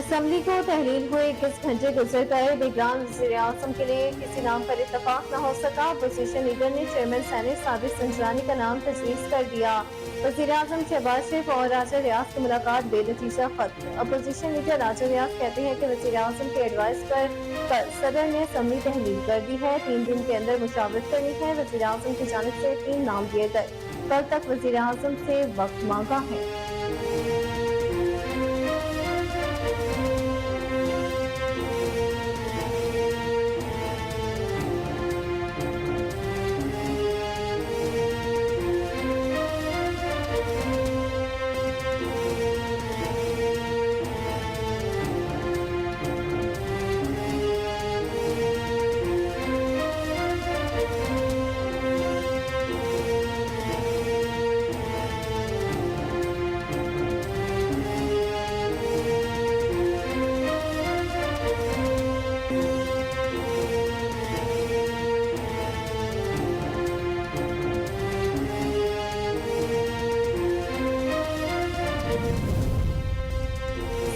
Assembly को तहलील हुए 21 घंटे गुजर गए, निगरान वज़ीर-ए-आज़म के लिए किसी नाम पर इत्तफाक न हो सका। अपोजिशन लीडर ने चेयरमैन सेनेट साबिर संजरानी का नाम तजवीज़ कर दिया। वज़ीर-ए-आज़म शहबाज शरीफ और राजा रियाज की मुलाकात बेनतीजा खत्म। अपोजिशन लीडर राजा रियाज कहते हैं कि वज़ीर-ए-आज़म के एडवाइस पर कल सदर ने असम्बली तहलील कर दी है। 3 दिन के अंदर मुशावरत करनी है। वज़ीर-ए-आज़म की जानिब से 3 नाम दिए गए। कल तक वज़ीर-ए-आज़म से वक्त मांगा है।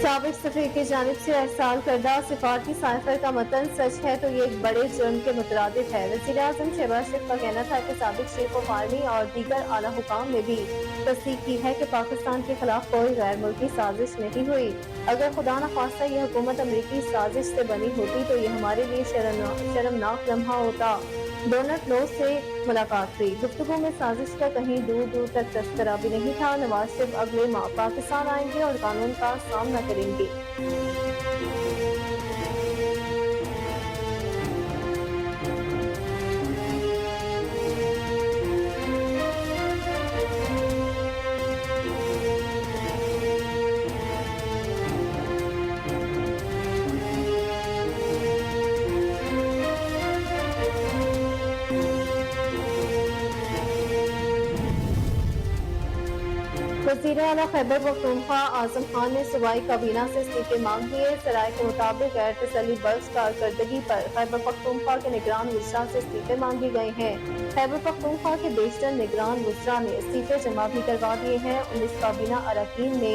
साबिक सफीर की जानिब से अरसाल करदा सिफारती साइफर का मतन सच है तो ये एक बड़े जुर्म के मुतरादिफ है। वज़ीर-ए-आज़म शहबाज शरीफ का कहना था कि साबिक चीफ ऑफ आर्मी और दीगर आला हुकाम ने भी तस्दीक की है कि पाकिस्तान के खिलाफ कोई गैर मुल्की साजिश नहीं हुई। अगर खुदा न खास्ता ये हुकूमत अमरीकी साजिश से बनी होती तो ये हमारे लिए शर्मनाक लम्हा होता। डोनाल्ड लो से मुलाकात हुई। गुफ्तगू में साजिश का कहीं दूर दूर तक तस्करा भी नहीं था। नवाज शरीफ अगले माह पाकिस्तान आएंगे और कानून का सामना करेंगे। वज़ीर आला खैबर पख्तूनख्वा आजम खान ने सूबाई काबीना से इस्तीफे मांग लिए। सराय के मुताबिक गैर तसल्ली बख्श कारकर्दगी पर खैबर पख्तूनख्वा के निगरान वज़रा से इस्तीफे मांगे गए हैं। खैबर पख्तूनख्वा के बेशतर निगरान वज़रा ने इस्तीफे जमा भी करवा दिए हैं। 19 काबीना अरकान ने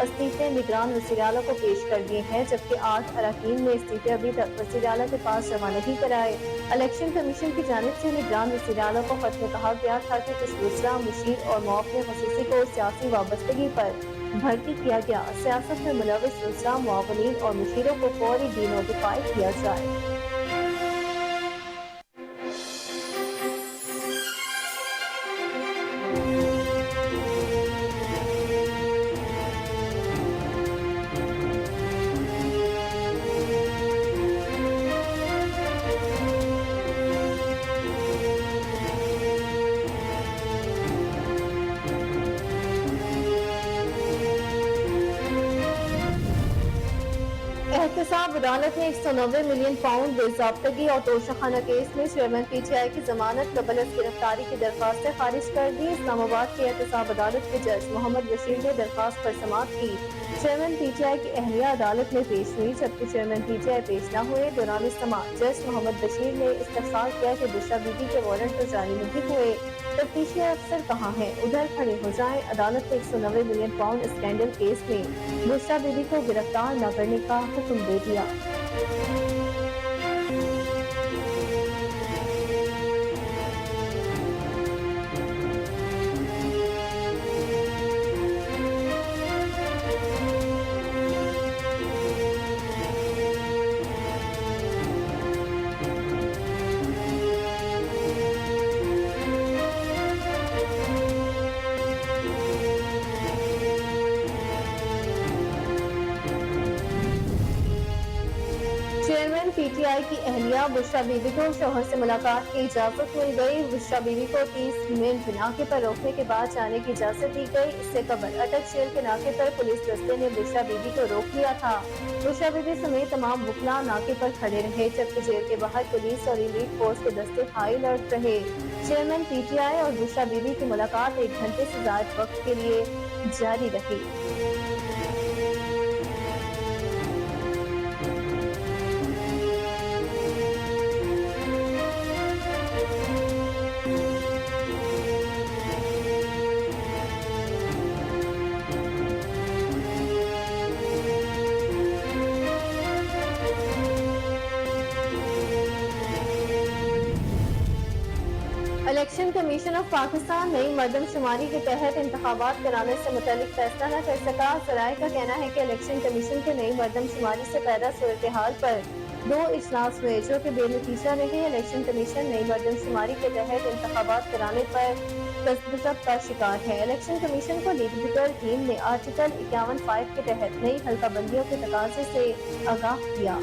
इस्तीफे निगरान वज़ीर आला को पेश कर दिए हैं, जबकि 8 अरकान ने इस्तीफे अभी तक वज़ीर आला के पास जमा नहीं कराए। इलेक्शन कमीशन की जानिब से निगरान वज़ीर आला को खत में कहा गया था कि कुछ वज़रा, मुशीर और मुआविन ख़ुसूसी को सियासी वाबस्तगी पर भर्ती किया गया। सियासत में मुलविस वज़रा, मुआविनीन और मुशीरों को फौरी डीनोटिफाई किया जाए। एहतसाब अदालत ने 190 मिलियन पाउंड बेज़ाब्तगी और तोशाखाना केस में चेयरमैन पीटीआई की जमानत कबल गिरफ्तारी की दरख्वास्तें खारिज कर दी। इस्लामाबाद की एहतसाब अदालत के जज मोहम्मद बशीर ने दरख्वास्त पर समाअत की। चेयरमैन पीटीआई की अहलिया अदालत में पेश हुई, जबकि चेयरमैन पीटीआई पेश न हुए। दौरान समाअत जज मोहम्मद बशीर ने इस्तफसार किया कि बुशरा बीबी के वारंट तो जारी नहीं हुए, तफ्तीशी अफसर कहाँ हैं, उधर खड़े हो जाएं। अदालत ने 190 मिलियन पाउंड स्कैंडल केस में बुशरा बीबी को गिरफ्तार न करने का हुक्म दे दिया। चेयरमैन पीटीआई की अहलिया बुशरा बीबी को शौहर से मुलाकात की इजाजत मिल गई। बुशरा बीबी को 30 मिनट नाके पर रोकने के बाद जाने की इजाजत दी गई। इससे कबल अटक शेर के नाके पर पुलिस दस्ते ने बुशरा बीबी को रोक लिया था। बुशरा बीबी समेत तमाम वकला नाके पर खड़े रहे, जबकि जेल के बाहर पुलिस और एलीट फोर्स के दस्ते हाई अलर्ट रहे। चेयरमैन पीटीआई और बुशरा बीबी की मुलाकात 1 घंटे से ज्यादा वक्त के लिए जारी रही। इलेक्शन कमीशन ऑफ पाकिस्तान नई मर्दमशुमारी के तहत इंतखाबात कराने से मुतालिक फैसला न कर सका। सराय का कहना है कि इलेक्शन कमीशन के नई मर्दमशुमारी से पैदा सूरत हाल पर 2 इजलास हुए जो कि बेनतीजा रहे। इलेक्शन कमीशन नई मर्दमशुमारी के तहत इंतखाबात कराने पर तशद्दुद का शिकार है। इलेक्शन कमीशन को लीगल टीम ने आर्टिकल 51(5) के तहत नई हल्का बंदियों के तकाजे से आगाह किया।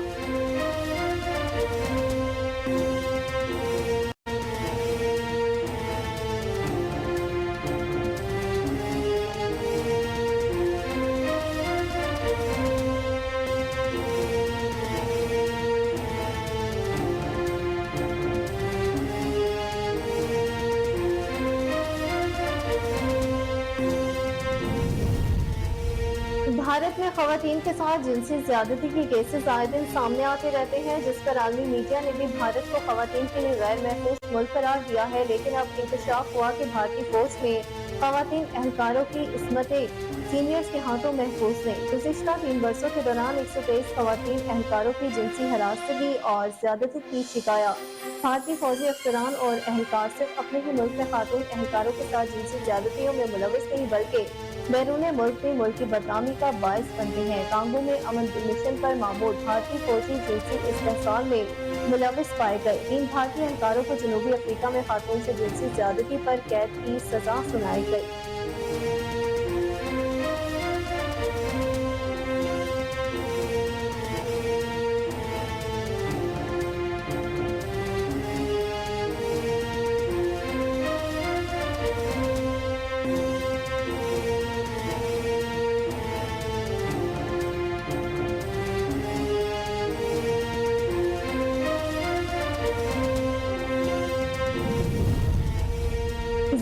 भारत में खवातीन के साथ जिनसी ज्यादती के केसेस आए दिन सामने आते रहते हैं, जिस पर आलमी मीडिया ने भी भारत को खवातीन के लिए गैर महफूज मुल्क करार दिया है। लेकिन अब इंकशाफ हुआ कि भारतीय फौज में खवातीन एहलकारों की इस्मतें सीनियर्स के हाथों महफूज नहीं। गुज़िश्ता 3 वर्षों के दौरान 123 खवातीन एहलकारों की जिनसी हरासगी और ज्यादती की शिकायत भारतीय फौजी अफसरान और एहलकार सिर्फ अपने ही मुल्क में खातून एहलकारों के साथ जिनसी ज्यादतियों में मुलविस नहीं बल्कि बैरून मुल्क भी मुल्क की बदनामी का बायस बनते हैं। कांगो में अमन मिशन पर मामूर भारतीय फौजी जिनसी इस्तेहसाल में मुलविस पाए गए। 3 भारतीय एहलकारों को जनूबी अफ्रीका में खातून से जिनसी ज्यादती पर कैद की सजा सुनाई गई।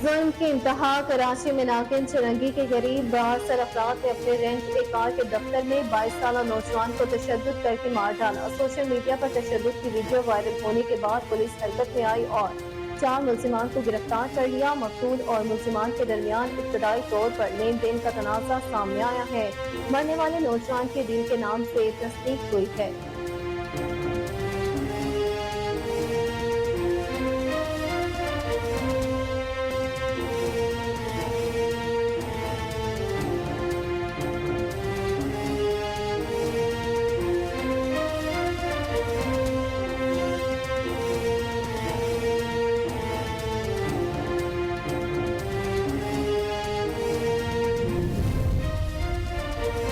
जुल्म की इंतहा कराची में नाकिन चरंगी के करीब 72 अफराद ने अपने रेंट ए कार के दफ्तर में 22 साल नौजवान को तशद्दुद करके मार डाला। सोशल मीडिया पर तशद्दुद की वीडियो वायरल होने के बाद पुलिस हरकत में आई और 4 मुल्जिमान को गिरफ्तार कर लिया। मकतूल और मुल्जिमान के दरमियान इब्तदाई तौर पर लेन देन का तनाज़ा सामने आया है। मरने वाले नौजवान के दिल के नाम से तस्दीक हुई है।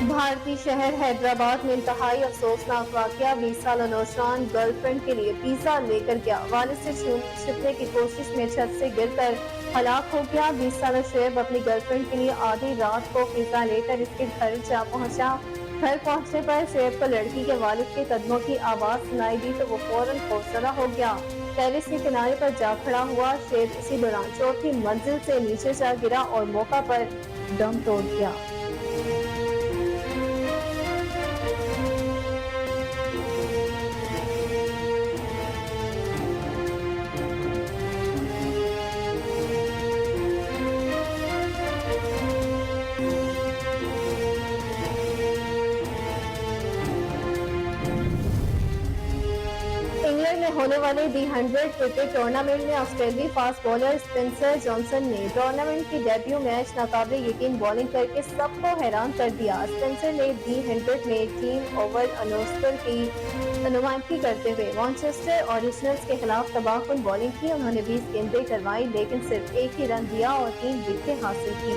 भारतीय शहर हैदराबाद में इंतहाई अफसोसनाक वाकया। 20 साल नौजवान गर्लफ्रेंड के लिए पिज्जा लेकर गया, वालिद से छिपने की कोशिश में छत से गिरकर हलाक हो गया। 20 साल शुएब अपनी गर्लफ्रेंड के लिए आधी रात को पिज्जा लेकर इसके घर जा पहुंचा। घर पहुंचने पर शुएब को लड़की के वालिद के कदमों की आवाज सुनाई दी तो वो फौरन खौफजदा हो गया। टेरिस के किनारे पर जा खड़ा हुआ। शुएब इसी दौरान 4थी मंजिल से नीचे जा गिरा और मौका पर दम तोड़ गया। इंग्लैंड में होने वाले दी 100 क्रिकेट टूर्नामेंट में ऑस्ट्रेलियाई फास्ट बॉलर स्पेंसर जॉनसन ने टूर्नामेंट की डेब्यू मैच नाकाबिले यकीन बॉलिंग करके सबको हैरान कर दिया। स्पेंसर ने दी 100 में टीम ओवल अनोस्टर की नुमाइंदगी करते हुए मैनचेस्टर ओरिजिनल्स के खिलाफ तबाहकुन बॉलिंग की। उन्होंने 20 गेंदें करवाई लेकिन सिर्फ 1 ही रन दिया और 3 विकेटें हासिल की।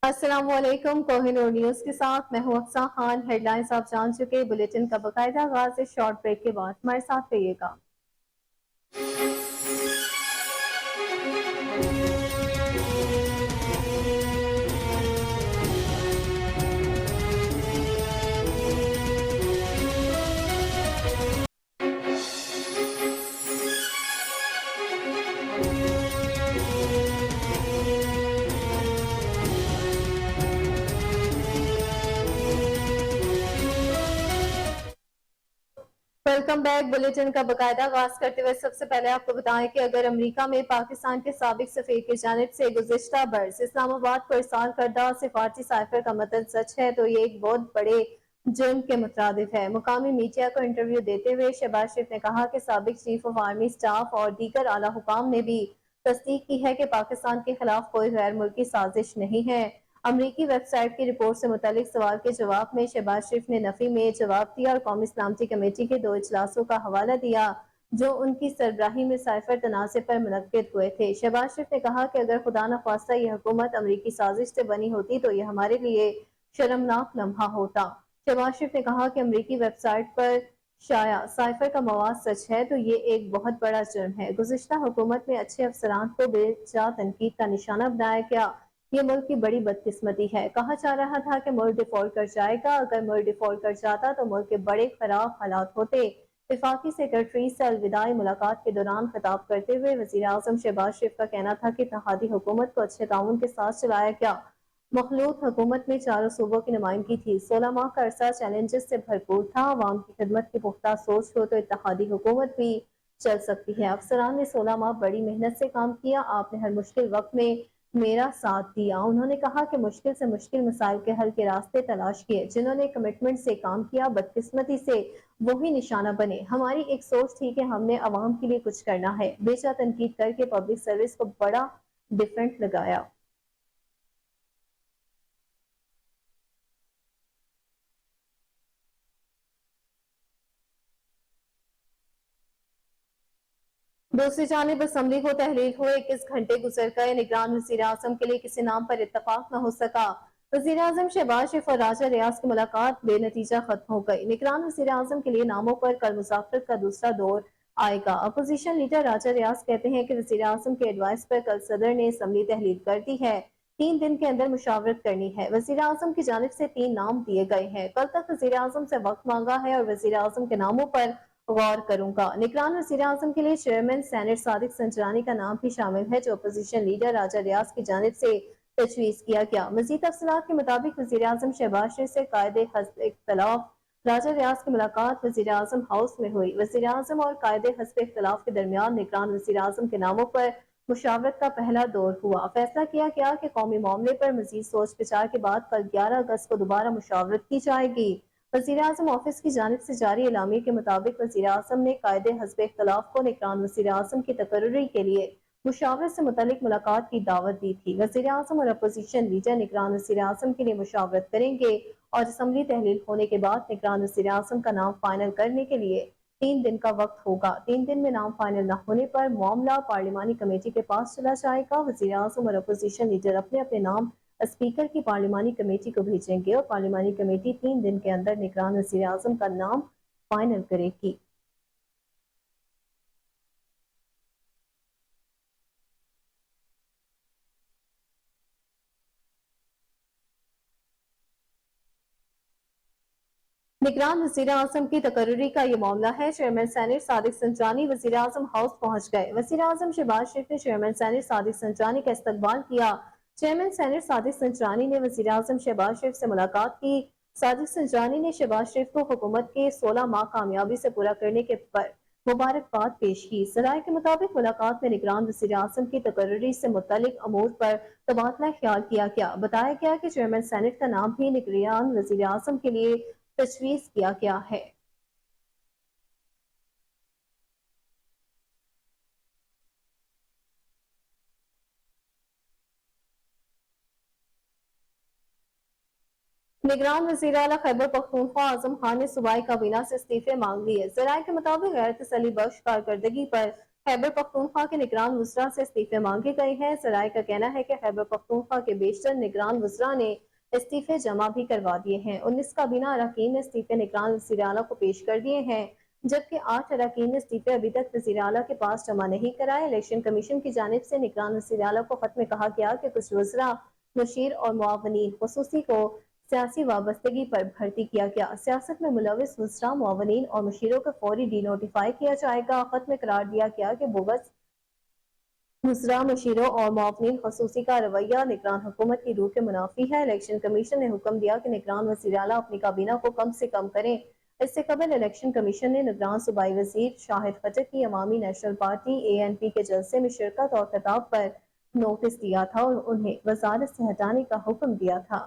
अस्सलामुअलैकुम, कोहिनूर न्यूज के साथ मैं हूं अफसा खान। हेडलाइंस आप जान चुके। बुलेटिन का बाकायदा आगाज इस शॉर्ट ब्रेक के बाद हमारे साथ रहिएगा। Welcome back. बुलेटिन का बाकायदा आगाज करते हुए सबसे पहले आपको बताएं कि अगर अमेरिका में पाकिस्तान के साबिक सफीर की जानिब से गुज़िश्ता बरस इस्लामाबाद को इरसाल करदा सिफारती साइफर का मतन सच है तो ये एक बहुत बड़े जुर्म के मुतरादिफ है। मुकामी मीडिया को इंटरव्यू देते हुए शहबाज शरीफ ने कहा कि साबिक चीफ ऑफ आर्मी स्टाफ और दीगर आला हुकाम ने भी तस्दीक की है कि पाकिस्तान के खिलाफ कोई गैर मुल्की साजिश नहीं है। अमरीकी वेबसाइट की रिपोर्ट से मुतालिक सवाल के जवाब में शहबाज शरीफ ने नफी में जवाब दिया और कौमी सलामती कमेटी के 2 इजलासों का हवाला दिया जो उनकी सरबराही में साइफर तनाज़े पर मुनक्किद हुए थे। शहबाज शरीफ ने कहा कि अगर खुदा न खास्ता ये हुकूमत अमरीकी साजिश से बनी होती तो ये हमारे लिए शर्मनाक लम्हा होता। शहबाज शरीफ ने कहा कि अमरीकी वेबसाइट पर शाया साइफर का मवाद सच है तो ये एक बहुत बड़ा जुर्म है। गुज़िश्ता हुकूमत में अच्छे अफसरान को बेजा तनकीद का निशाना बनाया गया। ये मुल्क की बड़ी बदकिस्मती है। कहा जा रहा था कि मुल्क डिफॉल्ट कर जाएगा। अगर मुल्क डिफॉल्ट कर जाता तो मुल्क के बड़े खराब हालात होते। विफाकी सेक्रेटरी से अलविदाई मुलाकात के दौरान खिताब करते हुए वजीर आजम शहबाज शरीफ का कहना था कि इत्तेहादी हुकूमत को अच्छे ताउन के साथ चलाया गया। मखलूत हुकूमत में चारों सूबों की नुमाइंदगी थी। 16 माह का अरसा चैलेंजेस से भरपूर था। अवाम की खिदमत की पुख्ता सोच हो तो इत्तेहादी हुकूमत भी चल सकती है। अफसरान ने 16 माह बड़ी मेहनत से काम किया। आपने हर मुश्किल वक्त में मेरा साथ दिया। उन्होंने कहा कि मुश्किल से मुश्किल मसाइल के हल के रास्ते तलाश किए। जिन्होंने कमिटमेंट से काम किया बदकिस्मती से वही निशाना बने। हमारी एक सोच थी कि हमने अवाम के लिए कुछ करना है। बेचा तनकीद करके पब्लिक सर्विस को बड़ा डिफरेंट लगाया। दूसरी जानिब असम्बली को तहलील हुए 21 घंटे गुजर गए। निगरान वज़ीर आज़म के लिए किसी नाम पर इत्तफाक न हो सका। वज़ीर आज़म शहबाज शरीफ और राजा रियाज की मुलाकात बेनतीजा खत्म हो गई। निगरान वज़ीर आज़म के लिए नामों पर कल मुज़ाकरत का दूसरा दौर आएगा। अपोजिशन लीडर राजा रियाज कहते हैं कि वज़ीर आज़म के एडवाइस पर कल सदर ने असम्बली तहलील कर दी है। 3 दिन के अंदर मुशावरत करनी है। वज़ीर आज़म की जानिब से 3 नाम दिए गए हैं। कल तक वज़ीर आज़म से वक्त मांगा है और वज़ीर आज़म के नामों पर गौर करूंगा। निगरान वज़ीर आज़म के लिए चेयरमैन सेनेट सादिक संजरानी का नाम भी शामिल है जो अपोजिशन लीडर राजा रियाज की जानिब से तजवीज किया गया। मजीद तफसीलात के मुताबिक वज़ीर आज़म शहबाज शरीफ से कायदे हस्ब इख्तलाफ राजा रियाज की मुलाकात वज़ीर आज़म हाउस में हुई। वज़ीर आज़म और कायदे हस्ब इख्तलाफ के दरमियान निगरान वज़ीर आज़म के नामों पर मुशावरत का पहला दौर हुआ। फैसला किया गया कि कौमी मामले पर मजीद सोच विचार के बाद कल 11 अगस्त को दोबारा मुशावरत की जाएगी। वज़ीर आज़म ऑफिस की जानिब से जारी एलामी के मुताबिक वज़ीर आज़म ने कायदे हस्ब इख्तलाफ को निगरान वज़ीर आज़म की तकर्रुरी के लिए मुशावरत से मुतल्लिक मुलाकात की दावत दी थी। वज़ीर आज़म और अपोजिशन लीडर निगरान वज़ीर आज़म के लिए मुशावरत करेंगे और असम्बली तहलील होने के बाद निगरान वज़ीर आज़म का नाम फाइनल करने के लिए 3 दिन का वक्त होगा। 3 दिन में नाम फाइनल न होने पर मामला पार्लिमानी कमेटी के पास चला जाएगा। वज़ीर आज़म और अपोजिशन लीडर अपने अपने नाम स्पीकर की पार्लिमानी कमेटी को भेजेंगे और पार्लिमानी कमेटी 3 दिन के अंदर निगरान वज़ीर आज़म का नाम फाइनल करेगी। निगरान वज़ीर आज़म की तकर्रुरी का ये मामला है। चेयरमैन सेनेट सादिक संजरानी वज़ीर आज़म हाउस पहुंच गए। वज़ीर आज़म शहबाज शरीफ ने चेयरमैन सेनेट सादिक संजरानी का इस्तकबाल किया। चेयरमैन सेनेट सादिक संजरानी ने वज़ीर आज़म शहबाज शरीफ से मुलाकात की। सादिक संजरानी ने शहबाज शरीफ को हुकूमत के 16 माह कामयाबी से पूरा करने के पर मुबारकबाद पेश की। सराय के मुताबिक मुलाकात में निगरान वज़ीर आज़म की तकर्रुरी से मुतल्लिक अमूर पर तबादला ख्याल किया गया। बताया गया कि चेयरमैन सेनेट का नाम भी निगरान वज़ीर आज़म के लिए तजवीज़ किया गया है। निगरान वज़ीर आला खैबर पख्तूनख्वा आजम खान ने सूबाई काबीना से इस्तीफे मांग लिए। ज़राए के मुताबिक गैर तसल्ली बख्श कारकर्दगी पर खैबर पख्तूनख्वा के निगरान वज़रा से इस्तीफे मांगे गए हैं। ज़राए का कहना है कि खैबर पख्तूनख्वा के बेशतर निगरान वज़रा ने इस्तीफे जमा भी करवा दिए हैं। 19 काबीना अरकान ने इस्तीफे निगरान वज़ीर आला को पेश कर दिए हैं जबकि 8 अरकान ने इस्तीफे अभी तक वज़ीर आला के पास जमा नहीं कराए। इलेक्शन कमीशन की जानिब से निगरान वज़ीर आला को खत में कहा गया कि कुछ वज़रा मुशीर और मुआवनीन खुसूसी को सियासी वाबस्तगी पर भर्ती किया गया। सियासत में मुलविस वज़रा मुआवनीन और मुशीरों को फौरी डी नोटिफाई किया जाएगा। खत में करार दिया गया कि बोगस वज़रा मुशीरों और मुआवनीन खुसूसी का रवैया निगरान हुकूमत की रूह के मुनाफी है। इलेक्शन कमीशन ने हुक्म दिया कि निगरान वज़ीर आला अपनी काबीना को कम से कम करें। اس سے قبل الیکشن کمیشن نے نگران صوبائی وزیر شاہد خٹک کی عوامی نیشنل پارٹی ANP کے جلسے میں شرکت اور خطاب پر نوٹس دیا تھا اور انہیں وزارت سے ہٹانے کا حکم دیا تھا۔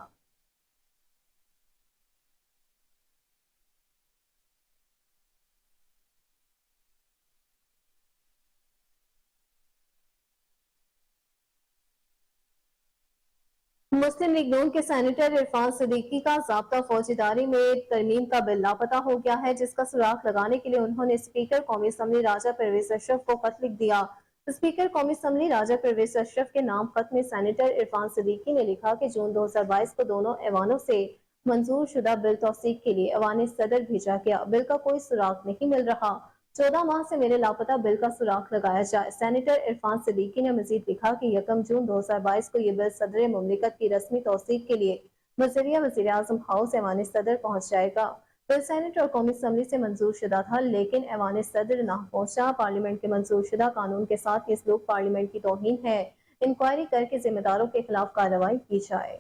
مسلم لیگ نون کے سینیٹر عرفان صدیقی کا ضابطہ فوج ادارے میں ترمیم کا بل لاپتہ ہو گیا ہے، جس کا سراغ لگانے کے لیے انہوں نے اسپیکر قومی اسمبلی راجہ پرویز اشرف کو خط لکھ دیا۔ اسپیکر قومی اسمبلی راجہ پرویز اشرف کے نام خط میں سینیٹر عرفان صدیقی نے لکھا کہ جون 2022 کو دونوں ایوانوں سے منظور شدہ بل توثیق کے لیے ایوان صدر بھیجا گیا، بل کا کوئی سراغ نہیں مل رہا، 14 ماہ سے میرے لاپتہ بل کا سراغ لگایا جائے۔ سینیٹر عرفان صدیقی نے مزید لکھا کہ 1 جون 2022 کو یہ بل صدر مملکت کی رسمی توثیق کے لیے وزیرِ وزیر اعظم ہاؤس ایوان صدر پہنچ جائے گا۔ بل سینٹ اور قومی اسمبلی سے منظور شدہ تھا، لیکن ایوان صدر نہ پہنچا۔ پارلیمنٹ کے منظور شدہ قانون کے ساتھ یہ سلوک پارلیمنٹ کی توہین ہے، انکوائری کر کے ذمہ داروں کے خلاف کارروائی کی جائے۔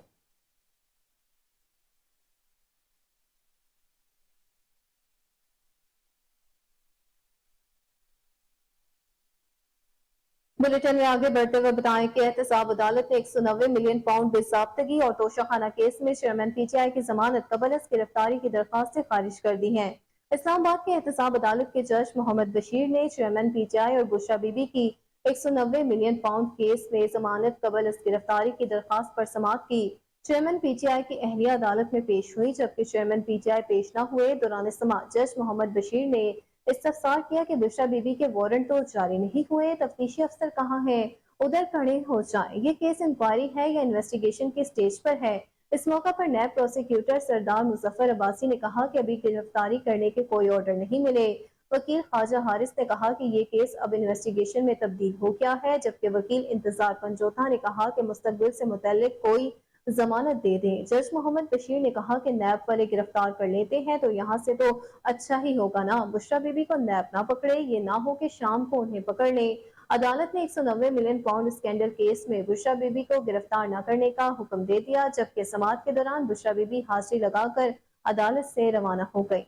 بلیٹن میں آگے بڑھتے ہوئے بتائیں کہ احتساب عدالت نے 190 ملین پاؤنڈ بے ضابطگی اور توشہ خانہ کیس میں چیئرمین PTI کی ضمانت قبل از گرفتاری کی درخواستیں خارج کر دی ہیں۔ اسلام آباد کے احتساب عدالت کے جج محمد بشیر نے چیئرمین PTI اور بشرا بی بی کی 190 ملین پاؤنڈ کیس میں ضمانت قبل از گرفتاری کی درخواست پر سماعت کی۔ چیئرمین PTI کی اہلیہ عدالت میں پیش ہوئی، جبکہ چیئرمین PTI پیش نہ ہوئے۔ دوران سماعت جج محمد بشیر نے استفسار کیا کہ بشرا بی بی کے وارنٹ تو جاری نہیں ہوئے، تفتیشی افسر کہاں ہیں، ادھر کھڑے ہو جائیں، یہ کیس انکوائری ہے یا انویسٹیگیشن کے سٹیج پر ہے۔ اس موقع پر نیب پروسیکیوٹر سردار مظفر عباسی نے کہا کہ ابھی گرفتاری کرنے کے کوئی آرڈر نہیں ملے۔ وکیل خواجہ حارث نے کہا کہ یہ کیس اب انویسٹیگیشن میں تبدیل ہو گیا ہے، جبکہ وکیل انتظار پنجوتا نے کہا کہ مستقبل سے متعلق کوئی ضمانت دے دیں۔ جج محمد بشیر نے کہا کہ نیب والے گرفتار کر لیتے ہیں تو یہاں سے تو اچھا ہی ہوگا نا، بشرا بی بی کو نیب نہ پکڑے، یہ نہ ہو کہ شام کو انہیں پکڑ لیں۔ عدالت نے 190 ملین پاؤنڈ اسکینڈل کیس میں بشرا بی بی کو گرفتار نہ کرنے کا حکم دے دیا، جبکہ سماعت کے دوران بشرا بی بی حاضری لگا کر عدالت سے روانہ ہو گئی۔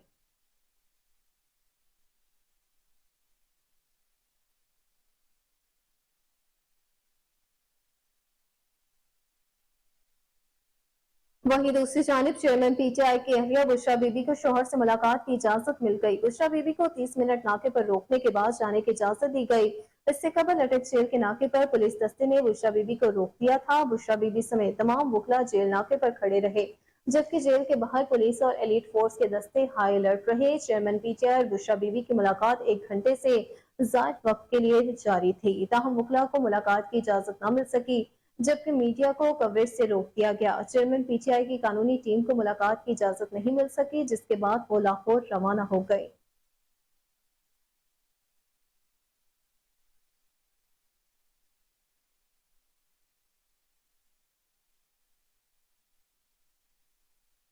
وہیں دوسری جانب چیئرمین PTI کی اہلیہ بشرا بی بی کو شوہر سے ملاقات کی اجازت مل گئی۔ بشرا بی بی کو 30 منٹ ناکے پر روکنے کے بعد جانے کی اجازت دی گئی۔ اس سے قبل اٹک جیل کے ناکے پر پولیس دستے نے بشرا بی بی کو روک دیا تھا۔ بشرا بی بی سمیت تمام وکلا جیل ناکے پر کھڑے رہے، جبکہ جیل کے باہر پولیس اور ایلیٹ فورس کے دستے ہائی الرٹ رہے۔ چیئرمین PTI اور بشرا بی بی کی ملاقات 1 گھنٹے سے زائد وقت کے لیے جاری تھی، تاہم وکلا کو ملاقات کی اجازت نہ مل سکی، جبکہ میڈیا کو کوریج سے روک دیا گیا۔ چیئرمین PTI کی قانونی ٹیم کو ملاقات کی اجازت نہیں مل سکی، جس کے بعد وہ لاہور روانہ ہو گئے۔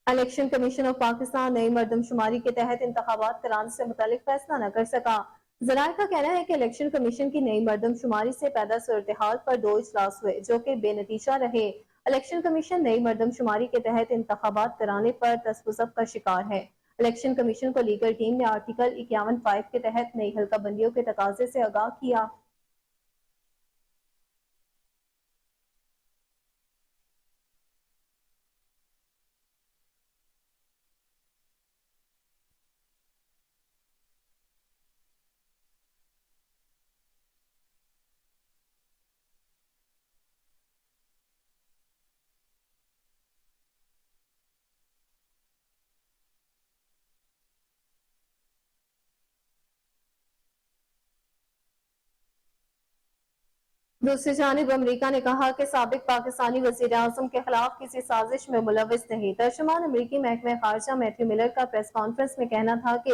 الیکشن کمیشن آف پاکستان نئی مردم شماری کے تحت انتخابات کرانے سے متعلق فیصلہ نہ کر سکا۔ ذرائع کا کہنا ہے کہ الیکشن کمیشن کی نئی مردم شماری سے پیدا صورتحال پر 2 اجلاس ہوئے، جو کہ بے نتیجہ رہے۔ الیکشن کمیشن نئی مردم شماری کے تحت انتخابات کرانے پر تصویب کا شکار ہے۔ الیکشن کمیشن کو لیگل ٹیم نے آرٹیکل 51(5) کے تحت نئی حلقہ بندیوں کے تقاضے سے آگاہ کیا۔ دوسری جانب امریکہ نے کہا کہ سابق پاکستانی وزیر اعظم کے خلاف کسی سازش میں ملوث نہیں۔ ترجمان امریکی محکمہ خارجہ میتھیو ملر کا پریس کانفرنس میں کہنا تھا کہ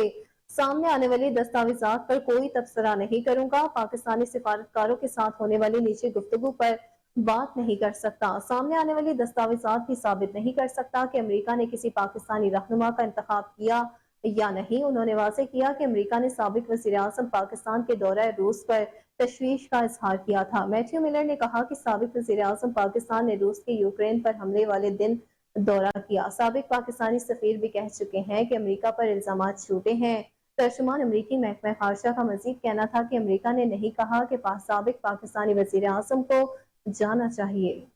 سامنے آنے والی دستاویزات پر کوئی تبصرہ نہیں کروں گا، پاکستانی سفارتکاروں کے ساتھ ہونے والی نجی گفتگو پر بات نہیں کر سکتا، سامنے آنے والی دستاویزات بھی ثابت نہیں کر سکتا کہ امریکہ نے کسی پاکستانی رہنما کا انتخاب کیا یا نہیں۔ انہوں نے واضح کیا کہ امریکہ نے سابق وزیر اعظم پاکستان کے دورہ روس پر تشویش کا اظہار کیا تھا۔ میتھیو ملر نے کہا کہ سابق وزیر اعظم پاکستان نے روس کے یوکرین پر حملے والے دن दौरा किया। साबिक पाकिस्तानी सफीर भी कह चुके हैं कि अमेरिका पर इल्जामात झूठे हैं। तर्जुमान अमरीकी महकमा खारजा का मजीद कहना था कि अमेरिका ने नहीं कहा कि साबिक पाकिस्तानी वजीर आजम को जाना चाहिए।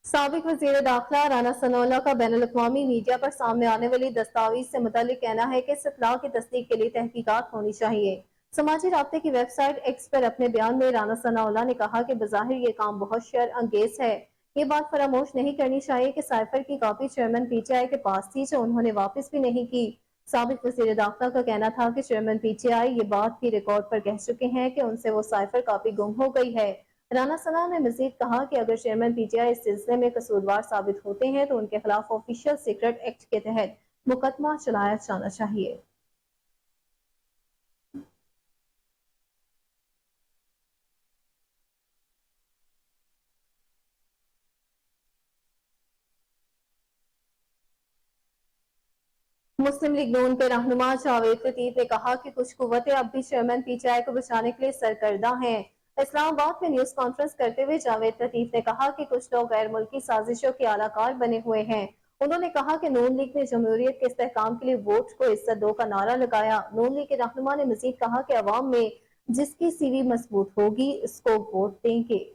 साबिक वजीर दाखिला राना सनाउल्लाह का बैनुल अक़वामी मीडिया पर सामने आने वाली दस्तावेज से मुतालिक कहना है कि इस इत्तला की तस्दीक के लिए तहकीकात होनी चाहिए। समाजी राब्ते की वेबसाइट एक्स पर अपने बयान में राना सनाउल्लाह ने कहा कि बज़ाहिर ये काम बहुत शर अंगेज है। ये बात फरामोश नहीं करनी चाहिए कि साइफर की कॉपी चेयरमैन पीटीआई के पास थी जो उन्होंने वापस भी नहीं की। साबिक वजीर दाखिला का कहना था कि चेयरमैन पीटीआई ये बात भी रिकॉर्ड पर कह चुके हैं कि उनसे वो साइफर कॉपी गुम हो गई है। राना सना ने मजीद कहा कि अगर चेयरमैन पीटीआई इस सिलसिले में कसूरवार साबित होते हैं तो उनके खिलाफ ऑफिशियल सीक्रेट एक्ट के तहत मुकदमा चलाया जाना चाहिए। मुस्लिम लीग नून के रहनुमा जावेद लतीफ ने कहा कि कुछ कुव्वतें अब भी चेयरमैन पीटीआई को बचाने के लिए सरकर्दा हैं। इस्लामाबाद में न्यूज कॉन्फ्रेंस करते हुए जावेद लतीफ ने कहा कि कुछ लोग गैर मुल्की साजिशों के आलाकार बने हुए हैं। उन्होंने कहा कि नून लीग ने जमहूरियत के इस्तेहकाम के लिए वोट को इज्जत दो का नारा लगाया। नून लीग के रहनुमा ने मजीद कहा कि अवाम में जिसकी सीवी मजबूत होगी उसको वोट देंगे।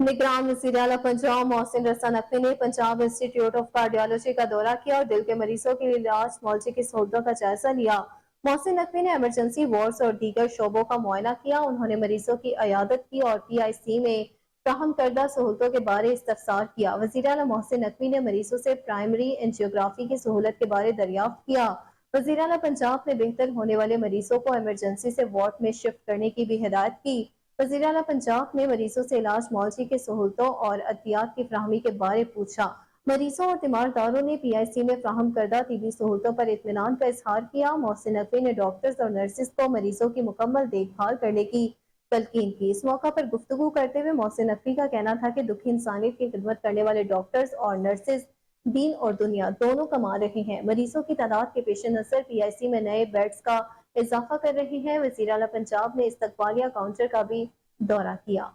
निगरान वज़ीर आला पंजाब मोहसिन रजा नकवी ने पंजाब इंस्टीट्यूट ऑफ कार्डियोलॉजी का दौरा किया और दिल के मरीजों के लिए इलाज मुआवजे की सहूलतों का जायजा लिया। मोहसिन नकवी ने इमरजेंसी वार्ड्स और दीगर शोबों का मुआयना किया। उन्होंने मरीजों की अयादत की और पीआईसी में फ्राहम करदा सहूलतों के बारे इस्तफसार किया। वज़ीर आला मोहसिन नकवी ने मरीजों से प्राइमरी एंजियोग्राफी की सहूलत के बारे दरियाफ्त किया। वज़ीर आला पंजाब ने बेहतर होने वाले मरीजों को इमरजेंसी से वार्ड में शिफ्ट करने की भी हिदायत की। वज़ीर आला पंजाब ने मरीजों से इलाज मुआवजे की सहूलतों और अतियात की फ्राहमी के बारे पूछा। मरीजों और तीमारदारों ने पीआईसी में फ्राहम करदा तीबी सहूलतों पर इत्मीनान का इजहार किया। मोहसिन नकवी ने डॉक्टर्स और नर्सिस को मरीजों की मुकम्मल देखभाल करने की तलकीन की। इस मौका पर गुफ्तगू करते हुए मोहसिन नकवी का कहना था कि दुखी इंसानियत की खिदमत करने वाले डॉक्टर्स और नर्सिस दीन और दुनिया दोनों कमा रहे हैं। मरीजों की तादाद के पेश नजर पीआईसी में नए बेड्स का इजाफा कर रही है। वज़ीर आला पंजाब ने इस्तकबालिया काउंटर का भी दौरा किया।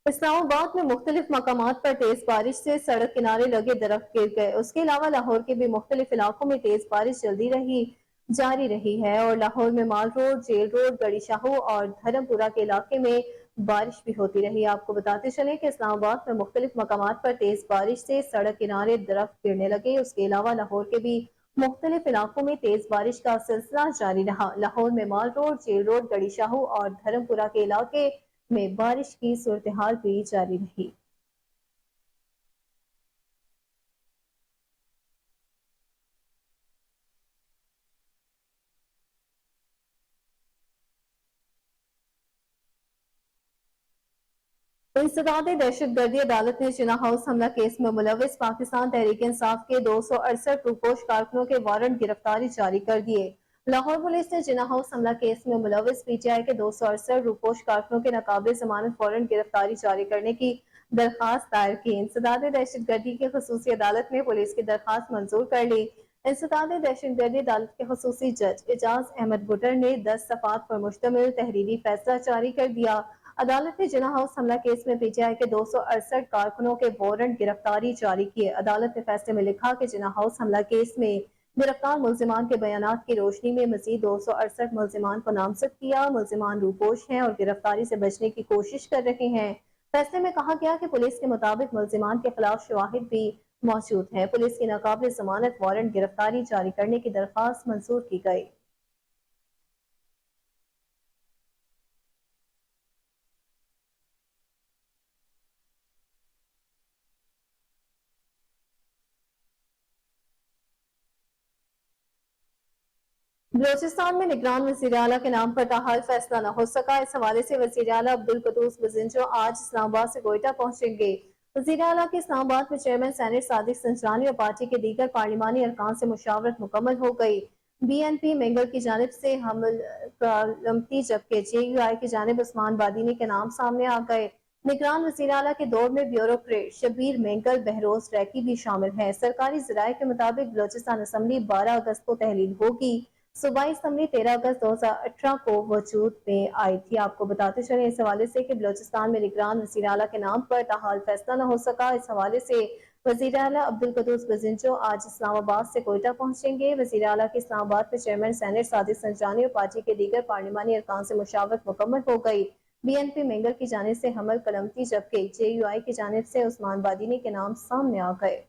इस्लामाबाद में मुख्तलिफ मकामात पर तेज बारिश से सड़क किनारे लगे दरख्त गिर गए। उसके अलावा लाहौर के भी मुख्तलिफ इलाकों में तेज बारिश जारी रही है और लाहौर में माल रोड, जेल रोड, गड़ी शाहू और धर्मपुरा के इलाके में बारिश भी होती रही। आपको बताते चले कि इस्लामाबाद में मुख्तलिफ मकामात पर तेज बारिश से सड़क किनारे दरख्त गिरने लगे। उसके अलावा लाहौर के भी मुख्तलिफ इलाकों में तेज बारिश का सिलसिला जारी रहा। लाहौर में माल रोड, जेल रोड, गड़ी शाहू और धर्मपुरा के इलाके में बारिश की सूरत-ए-हाल भी जारी रही। इंसदाद दहशत गर्दी अदालत ने जिना हाउस हमला केस में मुलविस पाकिस्तान तहरीक इंसाफ के 268 रूपोश कारकुनों के वारंट गिरफ्तारी जारी कर दिए। लाहौर पुलिस ने जिना हाउस हमला केस में मुलविस पीटीआई के 268 रूपोश कारकुनों के नाकाबिल जमानत वारंट गिरफ्तारी जारी करने की दरखास्त दायर की। इंसदाद दहशत गर्दी की खसूसी अदालत ने पुलिस की दरखास्त मंजूर कर ली। इंसदाद दहशत गर्दी अदालत के खसूसी जज एजाज अहमद बुटर ने 10 सफात पर मुश्तमिल तहरीरी फैसला जारी कर दिया। अदालत ने जिना हाउस हमला केस में पीटीआई के 268 कारकुनों के वारंट गिरफ्तारी जारी किए। अदालत ने फैसले में लिखा कि जिना हाउस हमला केस में गिरफ्तार मुल्जिमान के बयानात की रोशनी में मजीद 268 मुल्जिमान को नामजद किया। मुल्जिमान रूपोश हैं और गिरफ्तारी से बचने की कोशिश कर रहे हैं। फैसले में कहा गया कि पुलिस के मुताबिक मुल्जिमान के खिलाफ शवाहिद भी मौजूद है। पुलिस की नाकाबिल जमानत वारंट गिरफ्तारी जारी करने की दरखास्त मंजूर की गई। बलोचिस्तान में निगरान वज़ीर आला के नाम पर ताहाल फैसला न हो सका। इस हवाले से वज़ीर आला अब्दुल कुद्दूस बज़िंजो आज इस्लामाबाद से कोयटा पहुंचेंगे। वज़ीर आला के इस्लामाबाद में चेयरमैन सेनेट सादिक संजरानी और पार्टी के दीगर पार्लिमानी अरकान से मुशावरत मुकम्मल हो गई। BNP मेंगल की जानिब से हमल लमती जबकि JUI की जानिब उस्मान बादीनी के नाम सामने आ गए। निगरान वज़ीर आला के दौर में ब्यूरोक्रेट शबीर मेंगल बहरोज रैकी भी शामिल है। सरकारी ज़राए के मुताबिक बलोचिस्तान असम्बली 12 अगस्त को तहलील होगी। सूबाई असम्बली 13 अगस्त 2018 को वजूद में आई थी। आपको बताते चले इस हवाले से कि बलोचिस्तान में निगरान वज़ीर आला के नाम पर ताहाल फैसला न हो सका। इस हवाले से वज़ीर आला अब्दुल कुद्दूस बज़िंजो आज इस्लामाबाद से कोयटा पहुंचेंगे। वज़ीर आला के इस्लामाबाद में चेयरमैन सेनेट सादिक संजरानी और पार्टी के दीगर पार्लिमानी अरकान से मुशावरत मुकम्मल हो गई। BNP मेंगल की जानिब से हमल कलमती जबकि JUI की जानिब से उस्मान बादीनी के नाम सामने आ गए।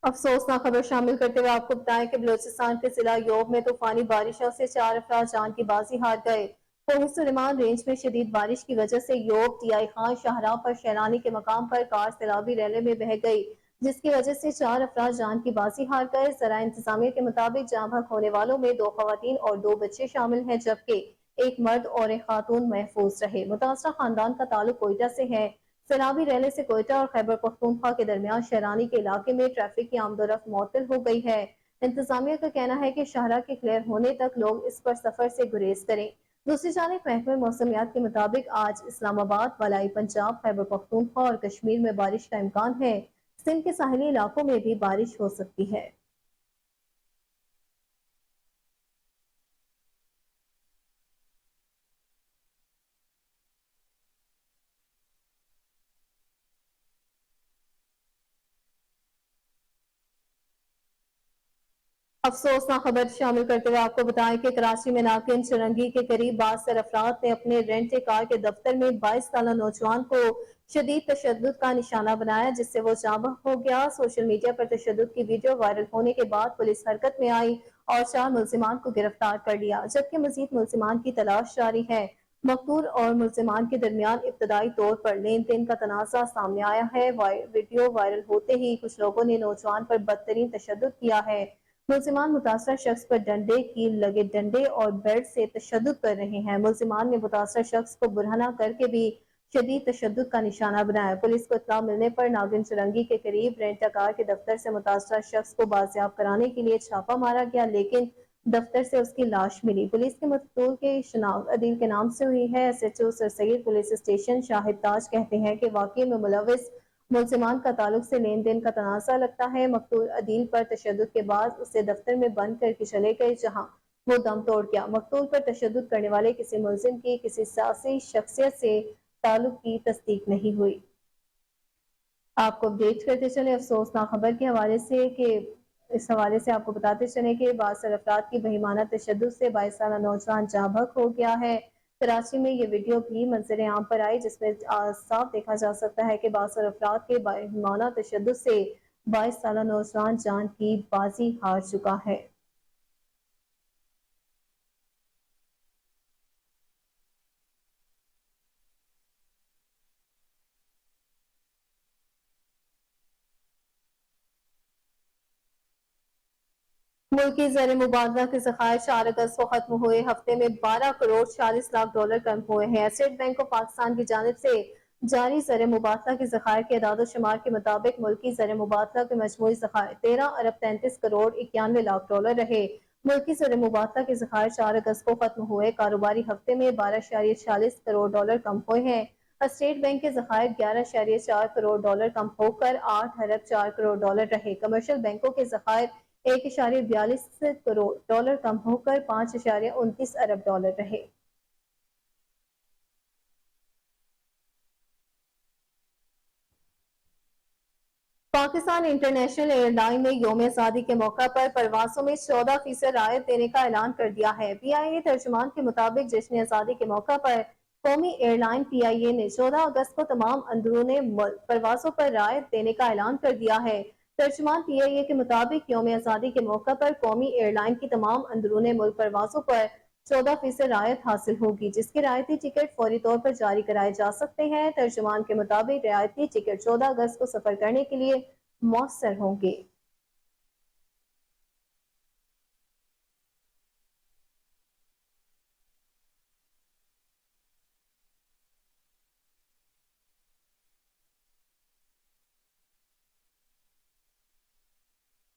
अफसोसनाक खबर शामिल करते हुए आपको बताएं कि बलोचिस्तान के जिला योब में तूफानी बारिशों से 4 अफराद जान की बाजी हार गए। कोहिर सुलेमान रेंज में शदीद बारिश की वजह से योब TI खान शाहराह पर शैलानी के मकाम पर कार सैलाबी रैले में बह गई, जिसकी वजह से 4 अफराद जान की बाजी हार गए। जरा इंतजामिया के मुताबिक जाँ बहक होने वालों में 2 खवातीन और 2 बच्चे शामिल हैं, जबकि एक मर्द और एक खातून महफूज रहे। मुतासरा खानदान का ताल्लुक कोयटा से है। सैलाबी रैले से कोयटा और खैबर पख्तूनख्वा के दरमियान शहरानी के इलाके में ट्रैफिक की आमदोरफ्त मुअत्तल हो गई है। इंतजामिया का कहना है कि शाहरा के क्लियर होने तक लोग इस पर सफर से गुरेज करें। दूसरी जानिब महकमे मौसमियात के मुताबिक आज इस्लामाबाद, मलाई पंजाब, खैबर पख्तूनख्वा और कश्मीर में बारिश का इम्कान है। सिंध के साहिली इलाकों में भी बारिश हो सकती है। अफसोसनाक खबर शामिल करते हुए आपको बताएं कि कराची में नाकिन चुरंगी के करीब 72 अफराद ने अपने रेंट कार के दफ्तर में 22 साल नौजवान को शदीद तशद्दुद का निशाना बनाया, जिससे वो जाबह हो गया। सोशल मीडिया पर तशद्दुद की वीडियो वायरल होने के बाद पुलिस हरकत में आई और 4 मुल्जिमान को गिरफ्तार कर लिया, जबकि मजीद मुल्जिमान की तलाश जारी है। मकतूल और मुल्जिमान के दरमियान इब्तदाई तौर पर लेन देन का तनाजा सामने आया है। वीडियो वायरल होते ही कुछ लोगों ने नौजवान पर बदतरीन तशद्दुद किया है। मुल्जिमान मुतासरा शख्स पर डंडे, कील लगे डंडे और बेल्ट से तशद्दुद कर रहे हैं। मुल्जिमान ने मुतासरा शख्स को बुरहना करके भी शदीद तशद्दुद का निशाना बनाया। पुलिस को इत्तला मिलने पर नागिन चुरंगी के करीब रेंटा कार के दफ्तर से मुतासरा शख्स को बाजियाब कराने के लिए छापा मारा गया, लेकिन दफ्तर से उसकी लाश मिली। पुलिस के मकतूल की शिनाख्त अदील के नाम से हुई है। SHO sir Saeed police station Shahid Taj कहते हैं कि वाकई में मुलविस मुल्जिमान का ताल्लुक से लेन देन का तनाज़ा लगता है। मकतूल अदील पर तशद्दुद के बाद उसे दफ्तर में बंद करके चले गए, जहां वो दम तोड़ गया। मकतूल पर तशद्दुद करने वाले किसी मुल्जिम की किसी सियासी शख्सियत से ताल्लुक की तस्दीक नहीं हुई। आपको अपडेट करते चले अफसोसनाक खबर के हवाले से कि इस हवाले से आपको बताते चले कि 72 अफराद की बहिमाना तशद्दुद से 22 साल नौजवान जाबक हो गया है। कराची में ये वीडियो भी मंजर आम पर आई, जिसमें साफ देखा जा सकता है कि 72 अफराद के बहिमाना तशद्दुद से 22 साल नौजवान जान की बाजी हार चुका है। मुल्की ज़र मुबादला के ज़खायर 4 अगस्त को खत्म हुए। हफ्ते में 12 करोड़ 40 लाख डॉलर कम हुए हैं। स्टेट बैंक ऑफ पाकिस्तान की जानिब से जारी ज़र मुबादला के ज़खायर के अदाद शुमार के मुताबिक मुल्की ज़र मुबादला के मजमूई ज़खायर 13 अरब 33 करोड़ 91 लाख डॉलर रहे। मुल्की ज़र मुबादला के ज़खायर 4 अगस्त को खत्म हुए कारोबारी हफ्ते में 12.40 करोड़ डॉलर कम हुए हैं। स्टेट बैंक के ज़खायर 11.4 करोड़ डॉलर कम होकर 8 अरब 4 करोड़ डॉलर रहे। कमर्शियल बैंकों के ज़खायर 1.42 करोड़ डॉलर कम होकर 5.29 अरब डॉलर रहे। पाकिस्तान इंटरनेशनल एयरलाइन ने यौम आज़ादी के मौका पर परवासों में 14% रायत देने का ऐलान कर दिया है। PIA तर्जुमान के मुताबिक जश्न आज़ादी के मौका पर कौमी एयरलाइन PIA ने 14 अगस्त को तमाम अंदरूने मुल्क परवासों पर रायत देने का ऐलान कर दिया है। तर्जुमान PIA के मुताबिक यौम आज़ादी के मौका पर कौमी एयरलाइन की तमाम अंदरून मुल्क परवाजों पर 14% रायत हासिल होगी, जिसके रियायती टिकट फौरी तौर पर जारी कराए जा सकते हैं। तर्जुमान के मुताबिक रियायती टिकट 14 अगस्त को सफर करने के लिए मौसर होंगे।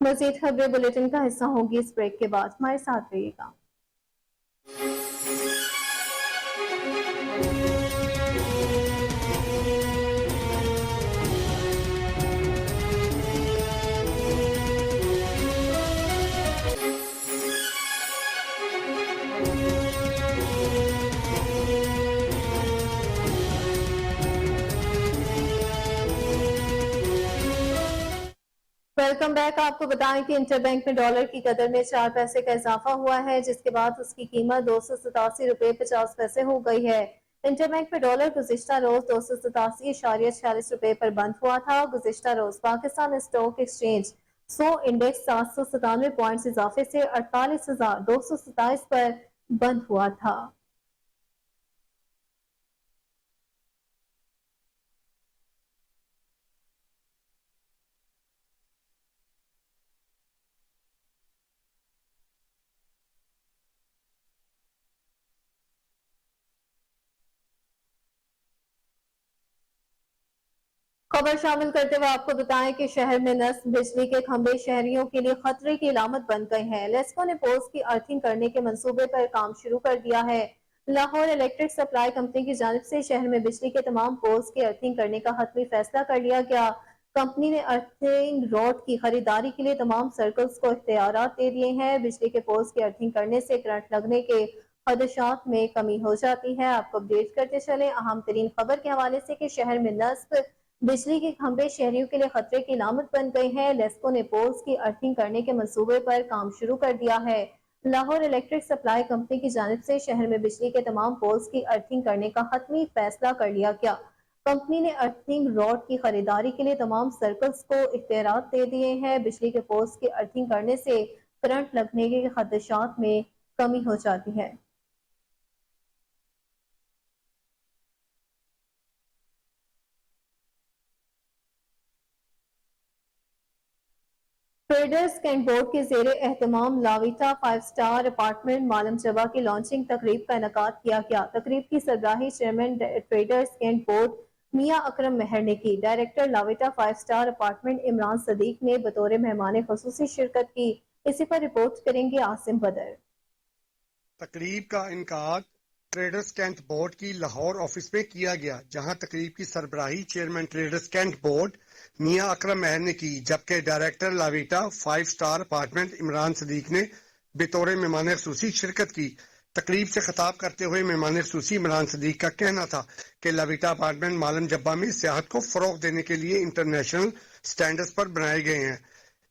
मज़ीद खबरें बुलेटिन का हिस्सा होंगी इस ब्रेक के बाद, हमारे साथ रहिएगा। Welcome back. आपको बताएं कि इंटरबैंक में डॉलर की कदर में 4 पैसे का इजाफा हुआ है, जिसके बाद उसकी कीमत 287.50 रुपए हो गई है। इंटरबैंक में डॉलर गुज़िश्ता रोज 287.46 रुपए पर बंद हुआ था। गुज़िश्ता रोज Pakistan stock exchange 100 index 797 points इजाफे से 48,227 पर बंद हुआ था। खबर शामिल करते हुए आपको बताएं कि शहर में नस्ब बिजली के खंभे शहरियों के लिए खतरे की अलामत बन गए हैं। लेस्को ने पोल्स की अर्थिंग करने के मंसूबे पर काम शुरू कर दिया है। लाहौर इलेक्ट्रिक सप्लाई कंपनी की जानिब से शहर में बिजली के तमाम पोल्स की अर्थिंग करने का हतमी फैसला कर लिया गया। कंपनी ने अर्थिंग रॉड की खरीदारी के लिए तमाम सर्कल्स को इख्तियारात दे दिए हैं। बिजली के पोल्स की अर्थिंग करने से करंट लगने के खदशात में कमी हो जाती है। आपको अपडेट करते चले अहम तरीन खबर के हवाले से कि शहर में नस्ब बिजली के खंभे शहरियों के लिए खतरे की अलामत बन गए हैं। लेस्को ने पोल्स की अर्थिंग करने के मंसूबे पर काम शुरू कर दिया है। लाहौर इलेक्ट्रिक सप्लाई कंपनी की जानिब से शहर में बिजली के तमाम पोल्स की अर्थिंग करने का हतमी फैसला कर लिया गया। कंपनी ने अर्थिंग रॉड की खरीदारी के लिए तमाम सर्कल्स को इख्तियारात दे दिए हैं। बिजली के पोल्स की अर्थिंग करने से करंट लगने के खदशात में कमी हो जाती है। ट्रेडर्स कैंट बोर्ड के जेर एहतमाम लाविटा 5 स्टार अपार्टमेंट मालम जबा की लॉन्चिंग तकरीब का इनेकाद किया गया। तकरीब की सरबराही चेयरमैन ट्रेडर्स कैंट बोर्ड मियां अकरम मेहर ने की। Director Lavita 5 star apartment Imran Sadiq ने बतौर मेहमान खुसूसी शिरकत की। इसी पर रिपोर्ट करेंगे आसिम बदर। तकरीब का इनकाद ट्रेडर्स कैंट बोर्ड की लाहौर ऑफिस में किया गया, जहां तकरीब की सरबराही चेयरमैन ट्रेडर्स कैंट बोर्ड मियां अकरम मेहर ने की, जबकि director Lavita 5 star apartment Imran Sadiq ने बतौर मेहमान खुसूसी शिरकत की। तकरीब से खिताब करते हुए मेहमान खुसूसी इमरान सदीक का कहना था कि लाविटा अपार्टमेंट मालम जब्बा में सियाहत को फरोग देने के लिए इंटरनेशनल स्टैंडर्ड्स पर बनाए गए हैं,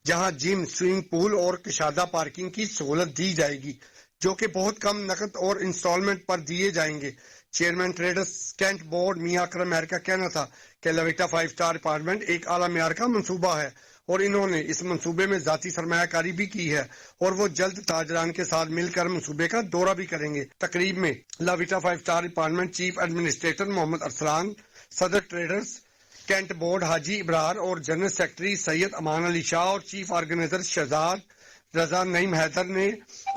जहां जिम, स्विमिंग पूल और कशादा पार्किंग की सहूलत दी जाएगी, जो कि बहुत कम नकद और इंस्टॉलमेंट पर दिए जाएंगे। चेयरमैन ट्रेडर्स कैंट बोर्ड मियां अकरम मेहर का कहना था कि लाविटा 5 स्टार अपार्टमेंट एक आला मेयार का मंसूबा है और इन्होंने इस मंसूबे में जाती सरमायाकारी भी की है और वो जल्द ताजरान के साथ मिलकर मंसूबे का दौरा भी करेंगे। तकरीब में Lavita 5 star apartment chief administrator Mohammad Arsalan, सदर traders cantt board Haji Ibrar और जनरल सेक्रेटरी सैयद अमान अली शाह और चीफ ऑर्गेनाइजर शहजाद रजा नईम हैदर ने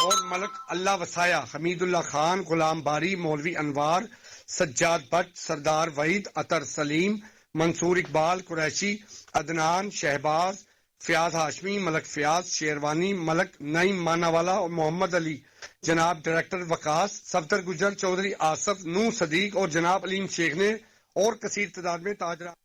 और मलक अल्लाह वसाया, हमीदुल्लाह खान, गुलाम बारी, मौलवी अनवार, सज्जाद भट्ट, सरदार वहीद, अतर सलीम, मंसूर इकबाल कुरैशी, अदनान, शहबाज, फयाज हाशमी, मलक फयाज, शेरवानी, मलक नईम मानावाला और मोहम्मद अली, जनाब डायरेक्टर वकास, सफदर गुजर, चौधरी आसफ, नूह सदीक और जनाब अलीम शेख ने और कसीर तादाद में ताजरा।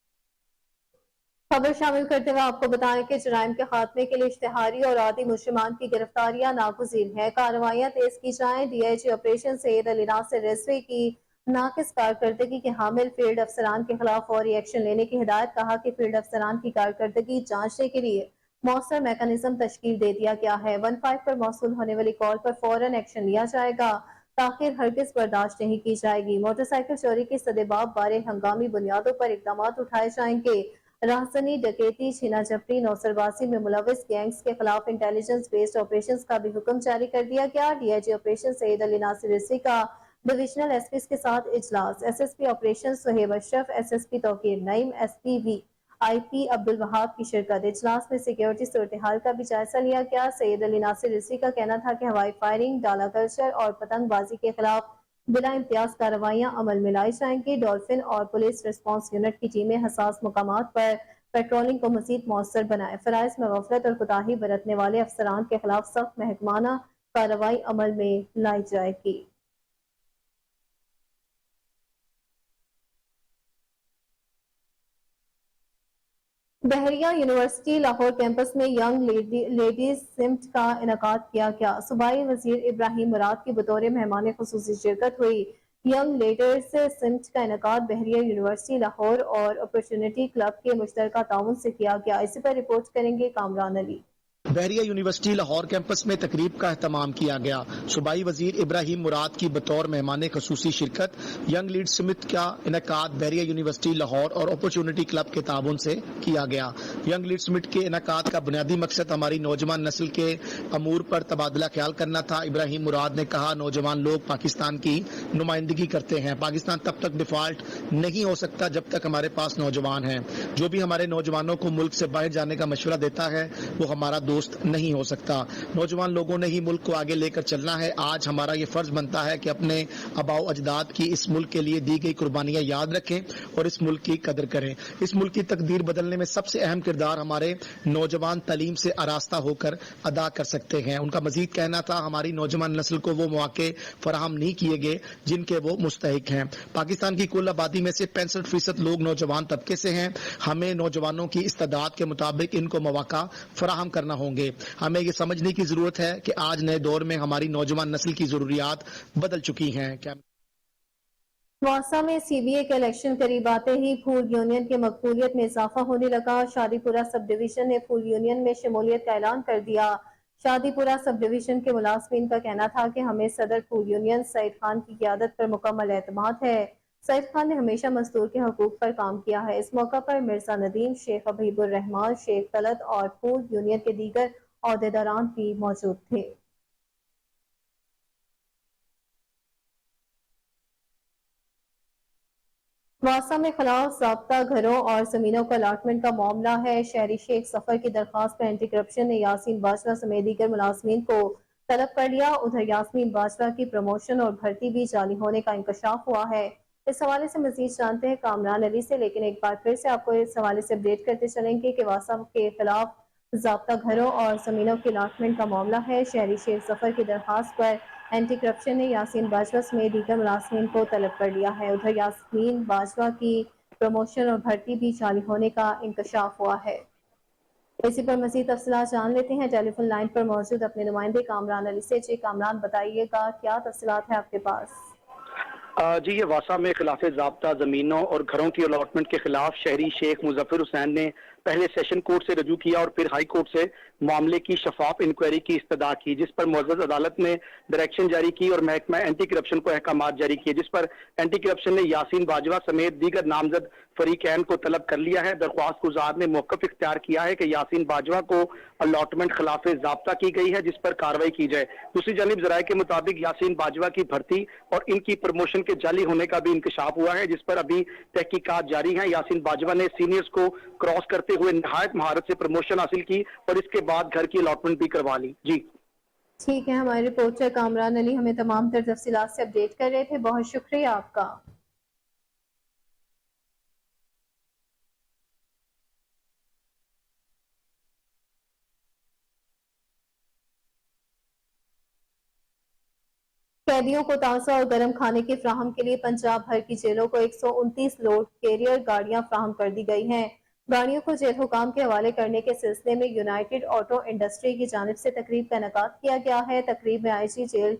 खबर शामिल करते हुए आपको बताएं कि जराइम के खात्मे के लिए इश्तिहारी और आदि मुजरिमान की गिरफ्तारियां नागुज़ीर है। कार्रवाइयां तेज की जाएं। DIG ऑपरेशन सैयद अली नासिर रिजवी की नाकिस कारकर्दगी के हामिल फील्ड अफसरान के खिलाफ फौरी एक्शन लेने की हिदायत। कहा कि फील्ड अफसरान की कारकर्दगी जांचने के लिए मौसर मैकेनिज्म तश्कील दे दिया गया है। 15 पर मौसूल होने वाली कॉल पर फौरन एक्शन लिया जाएगा। ताखिर हरगिज बर्दाश्त नहीं की जाएगी। मोटरसाइकिल चोरी की सदेबाब बारे हंगामी बुनियादों पर इकदाम उठाए जाएंगे। राहसनी, डकैती, छीना झपटी, नौसरबाजी में मुलविस गैंग्स के खिलाफ इंटेलिजेंस बेस्ड ऑपरेशन का भी हुक्म जारी कर दिया गया। डीआईजी ऑपरेशन सईद अली नासिर रिजवी का डिविजनल एसपी के साथ इजलास। SSP operation Suhaib Ashraf, SSP Tauqeer Naeem, SP VIP Abdul Wahab की शिरकत। इजलास में सिक्योरिटी सूरत हाल का भी जायजा लिया गया। सईद अली नासिर रिजवी का कहना था कि हवाई फायरिंग, डाला कल्चर और पतंगबाजी के खिलाफ बिला इम्तियाज कार्रवाइयां अमल में लाई जाएंगी। डॉल्फिन और पुलिस रिस्पांस यूनिट की टीमें हसास मुकामात पर पेट्रोलिंग को मजीद मौसर बनाए। फराइज में गफलत और कोताही बरतने वाले अफसरान के खिलाफ सख्त महकमाना कार्रवाई अमल में लाई जाएगी। बहरिया यूनिवर्सिटी लाहौर कैंपस में यंग लेडीज सिमट का इनकाद किया गया। सूबाई वजीर इब्राहिम मुराद की बतौर मेहमान खुसूसी शिरकत हुई। यंग लीडर्स सिमट का इनकाद बहरिया यूनिवर्सिटी लाहौर और अपॉर्चुनिटी क्लब के मुश्तरका ताउन से किया गया। इसी पर रिपोर्ट करेंगे कामरान अली। बहरिया यूनिवर्सिटी लाहौर कैंपस में तकरीब का एहतमाम किया गया। सूबाई वजीर इब्राहिम मुराद की बतौर मेहमान खसूसी शिरकत। यंग लीड समिट का इनकाद बहरिया यूनिवर्सिटी लाहौर और अपॉर्चुनिटी क्लब के ताउन से किया गया। यंग लीड समिट के इनकाद का बुनियादी मकसद हमारी नौजवान नस्ल के अमूर पर तबादला ख्याल करना था। इब्राहिम मुराद ने कहा, नौजवान लोग पाकिस्तान की नुमाइंदगी करते हैं। पाकिस्तान तब तक डिफॉल्ट नहीं हो सकता जब तक हमारे पास नौजवान हैं। जो भी हमारे नौजवानों को मुल्क से बाहर जाने का मशवरा देता है वो हमारा दोस्त नहीं हो सकता। नौजवान लोगों ने ही मुल्क को आगे लेकर चलना है। आज हमारा ये फर्ज बनता है कि अपने आबाओ अजदाद की इस मुल्क के लिए दी गई कुर्बानियां याद रखें और इस मुल्क की कदर करें। इस मुल्क की तकदीर बदलने में सबसे अहम किरदार हमारे नौजवान तालीम से आरास्ता होकर अदा कर सकते हैं। उनका मजीद कहना था, हमारी नौजवान नस्ल को वो मौके फराहम नहीं किए गए जिनके वो मुस्तहिक हैं। पाकिस्तान की कुल आबादी में से 65% लोग नौजवान तबके से हैं। हमें नौजवानों की इस्तादाद के मुताबिक इनको मौका फराहम करना होंगे। हमें ये समझने की जरूरत है कि आज नए दौर में हमारी नौजवान नस्ल की जरूरियात बदल चुकी हैं। वासा में सीबीए के इलेक्शन करीब आते ही फूल यूनियन की मकबूलियत में इजाफा होने लगा। शादीपुरा सब डिवीजन ने फूल यूनियन में शमूलियत का ऐलान कर दिया। शादीपुरा सब डिवीजन के मुलाजमीन का कहना था कि हमें सदर फूल यूनियन सईद खान की क़ियादत पर मुकम्मल एतमाद है। सईद खान ने हमेशा मजदूर के हकूक पर काम किया है। इस मौका पर मिर्जा नदीम, शेख हबीबुर रहमान, शेख तलत और फूल यूनियन के दीगर अहदेदारान भी मौजूद थे। वासा में खिलाफ ज़ाब्ता घरों और जमीनों का अलाटमेंट का मामला है। शहरी शेख सफर की दरखास्त पर एंटी करप्शन ने यासीन बाजवा समेत दीगर मुलाजमीन को तलब कर लिया। उधर यासीन बाजवा की प्रमोशन और भर्ती भी जाली होने का इंकशाफ हुआ है। इस हवाले से मजीद जानते हैं कामरान अली से, लेकिन एक बार फिर से आपको इस हवाले से अपडेट करते चलेंगे कि वासा के खिलाफ ज़ाब्ता घरों और जमीनों के अलाटमेंट का मामला है। शहरी शेख सफर की दरखास्त पर एंटी करप्शन ने यासीन बाजवा समेत दीगर मुलाजमीन को तलब कर लिया है। उधर यासीन बाजवा की प्रमोशन और भर्ती भी जारी होने का इंकशाफ हुआ है। इसी पर मजीद तफसीलात जान लेते हैं टेलीफोन लाइन पर मौजूद अपने नुमाइंदे कामरान अली से। जी कामरान, बताइएगा क्या तफसीलात है आपके पास? जी, ये वासा में खिलाफ ज़ाब्ता ज़मीनों और घरों की अलॉटमेंट के खिलाफ शहरी शेख मुजफ्फर हुसैन ने पहले सेशन कोर्ट से रजू किया और फिर हाई कोर्ट से मामले की शफाफ इंक्वायरी की इस्तदा की, जिस पर मुअज़्ज़ज़ अदालत ने डायरेक्शन जारी की और महकमा एंटी करप्शन को अहकामात जारी किए, जिस पर एंटी करप्शन ने यासीन बाजवा समेत दीगर नामजद फरीकैन को तलब कर लिया है। दरख्वास्त गुजार ने मौक़िफ़ इख्तियार किया है कि यासीन बाजवा को अलॉटमेंट खिलाफ ज़ाब्ता की गई है, जिस पर कार्रवाई की जाए। दूसरी जानिब ज़राए के मुताबिक यासीन बाजवा की भर्ती और इनकी प्रमोशन के जाली होने का भी इंकशाफ हुआ है, जिस पर अभी तहकीकात जारी हैं। यासीन बाजवा ने सीनियर्स को क्रॉस करते हुए निहायत महारत से प्रमोशन हासिल की और इसके बाद घर की अलॉटमेंट भी करवा ली। जी ठीक है, हमारे रिपोर्टर कामरान अली हमें तमाम तर तफसीलात से अपडेट कर रहे थे। बहुत शुक्रिया आपका। कैदियों को ताज़ा और गर्म खाने की फ्राहम के लिए पंजाब भर की जेलों को 129 लोड कैरियर गाड़ियां फ्राहम कर दी गई हैं। गाड़ियों को जेल हुकाम के हवाले करने के सिलसिले में यूनाइटेड ऑटो इंडस्ट्री की जानिब से तकरीब का इनेकाद किया गया है। तकरीब में आईजी जेल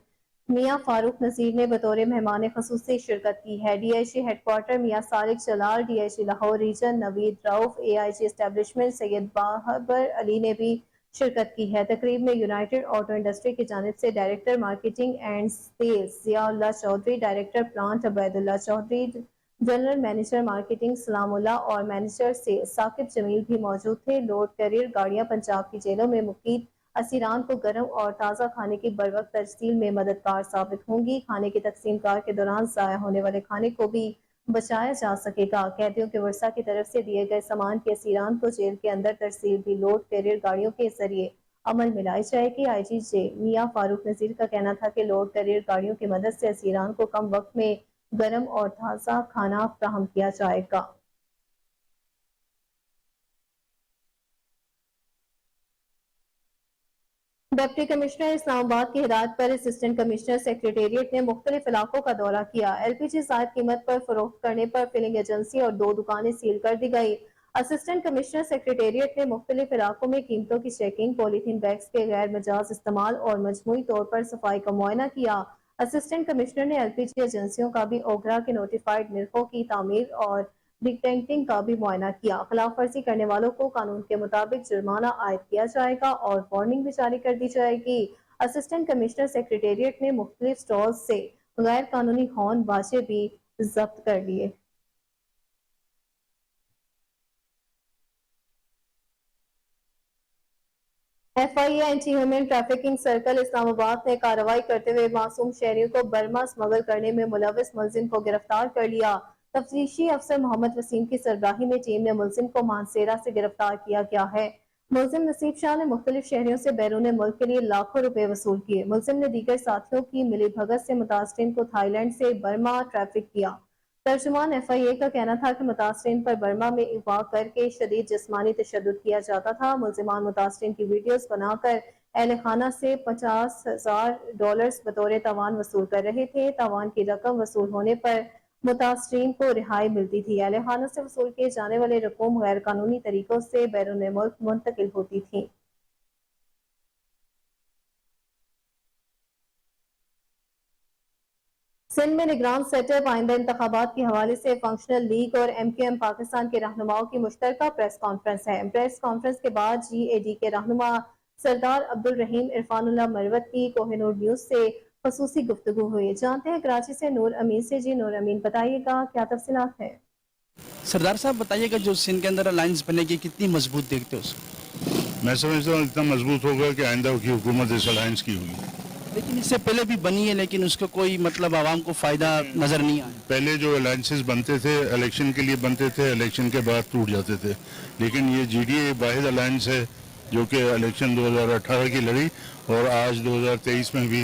मियां फारूक नजीर ने बतौर मेहमान खसूसी शिरकत की है। डीआईजी हेडक्वार्टर मियां Salik Jalal, DIG Lahore region Naveed Rauf, AIG establishment Syed Babar Ali ने भी शिरकत की है। तकरीब में यूनाइटेड ऑटो इंडस्ट्री की जानिब से director marketing and sales Ziaullah Chaudhry, director plant Ubaidullah Chaudhry, general manager marketing Salamullah और मैनेजर से साकिब जमील भी मौजूद थे। लोड कैरियर गाड़ियां पंजाब की जेलों में मुकीद असीरान को गर्म और ताज़ा खाने की बरवक्त तजसील में मददगार साबित होंगी। खाने की तकसीम कार के दौरान ज़ाया होने वाले खाने को भी बचाया जा सकेगा। कैदियों के वर्षा की तरफ से दिए गए सामान के असीरान को जेल के अंदर तरसील भी लोड कैरियर गाड़ियों के जरिए अमल में लाई जाएगी। IGJ मियां फारूक नजीर का कहना था कि लोड कैरियर गाड़ियों की मदद से असीरान को कम वक्त में गर्म और ताज़ा खाना फ्राहम किया जाएगा। डिप्टी कमिश्नर इस्लामाबाद की हिदायत पर असिस्टेंट कमिश्नर सेक्रेटेरिएट ने मुख्तलिफ इलाकों का दौरा किया। LPG जायद कीमत पर फरोख्त करने पर फिलिंग एजेंसी और 2 दुकानें सील कर दी गई। असिस्टेंट कमिश्नर सेक्रेटेरिएट ने मुख्तलिफ इलाकों में कीमतों की चेकिंग, पॉलीथीन बैग्स के गैर मजाज इस्तेमाल और मजमूई तौर पर सफाई का मुआयना किया। असिस्टेंट कमिश्नर ने LPG एजेंसियों का भी ओगरा के नोटिफाइड निर्खों की तामीर और डिटेक्टिंग का भी मुआयना किया। खिलाफ वर्जी करने वालों को कानून के मुताबिक जुर्माना आयद किया जाएगा और वार्निंग भी जारी कर दी जाएगी। असिस्टेंट कमिश्नर सेक्रेटेरिएट ने मुख्तलिफ स्टॉल्स से गैर कानूनी हॉर्न बाजे भी जब्त कर लिए। FIA anti human trafficking circle Islamabad ने कार्रवाई करते हुए मासूम शहरियों को बर्मा स्मगल करने में मुलविस मुलजिम को गिरफ्तार कर लिया। तफ्तीशी अफसर मोहम्मद वसीम की सरबराही में टीम ने मुलजिम को मानसेरा से गिरफ्तार किया गया है। मुलजिम नसीब शाह ने मुख्तलिफ शहरियों से बैरून मुल्क के लिए लाखों रुपए वसूल किए। मुलजिम ने दीगर साथियों की मिली भगत से मुतासरीन को थाईलैंड से बर्मा ट्रैफिक किया। तर्जुमान FIA का कहना था कि मुतासरीन पर बर्मा में अगवा करके शदीद जिस्मानी तशद्दुद किया जाता था। मुलजिमान मुतासरीन की वीडियोस बनाकर अहल खाना से $50,000 बतौर तावान वसूल कर रहे थे। तावान की रकम वसूल होने पर मुतासरीन को रिहाई मिलती थी। अहल खाना से वसूल किए जाने वाले रकूम गैर कानूनी तरीकों से बैरून मुल्क मुंतकिल होती थी। सिंध में निगरान सेटअप आइंदा इंतखाबात के हवाले से फंक्शनल लीग और MQM पाकिस्तान के रहनुमाओं की मुश्तरका प्रेस कॉन्फ्रेंस है। प्रेस कॉन्फ्रेंस के बाद GAD के रहनुमा सरदार अब्दुल रहीम इरफानुल्लाह मरवत की कोहिनूर न्यूज से खसूसी गुफ्तगू हुई। जानते हैं कराची से नूर अमीन से। जी नूर अमीन, बताइएगा क्या तफसीलात है? सरदार साहब बताइएगा, जो सिंध के अंदर अलायंस बनेगी कितनी मजबूत देखते हो उसको? मैं समझता हूँ इतना मजबूत होगा कि आइंदा की हुकूमत इस अलायंस की होगी। लेकिन इससे पहले भी बनी है, लेकिन उसका कोई मतलब आवाम को फायदा नजर नहीं आया। पहले जो अलायंसेस बनते थे इलेक्शन के लिए बनते थे, इलेक्शन के बाद टूट जाते थे। लेकिन ये GDA वाहिद अलायंस है जो कि इलेक्शन 2018 की लड़ी और आज 2023 में भी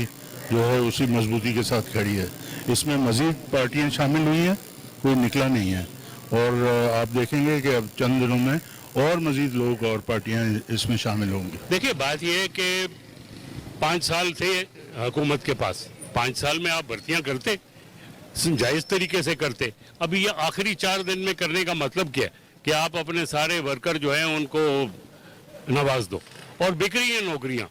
जो है उसी मजबूती के साथ खड़ी है। इसमें मजीद पार्टियां शामिल हुई हैं, कोई निकला नहीं है। और आप देखेंगे कि अब चंद दिनों में और मजीद लोग और पार्टियां इसमें शामिल होंगी। देखिए, बात यह है कि 5 साल थे हुकूमत के पास। 5 साल में आप भर्तियां करते, जायज तरीके से करते। अभी ये आखिरी 4 दिन में करने का मतलब क्या है कि आप अपने सारे वर्कर जो हैं उनको नवाज दो और बिक रही है नौकरियां।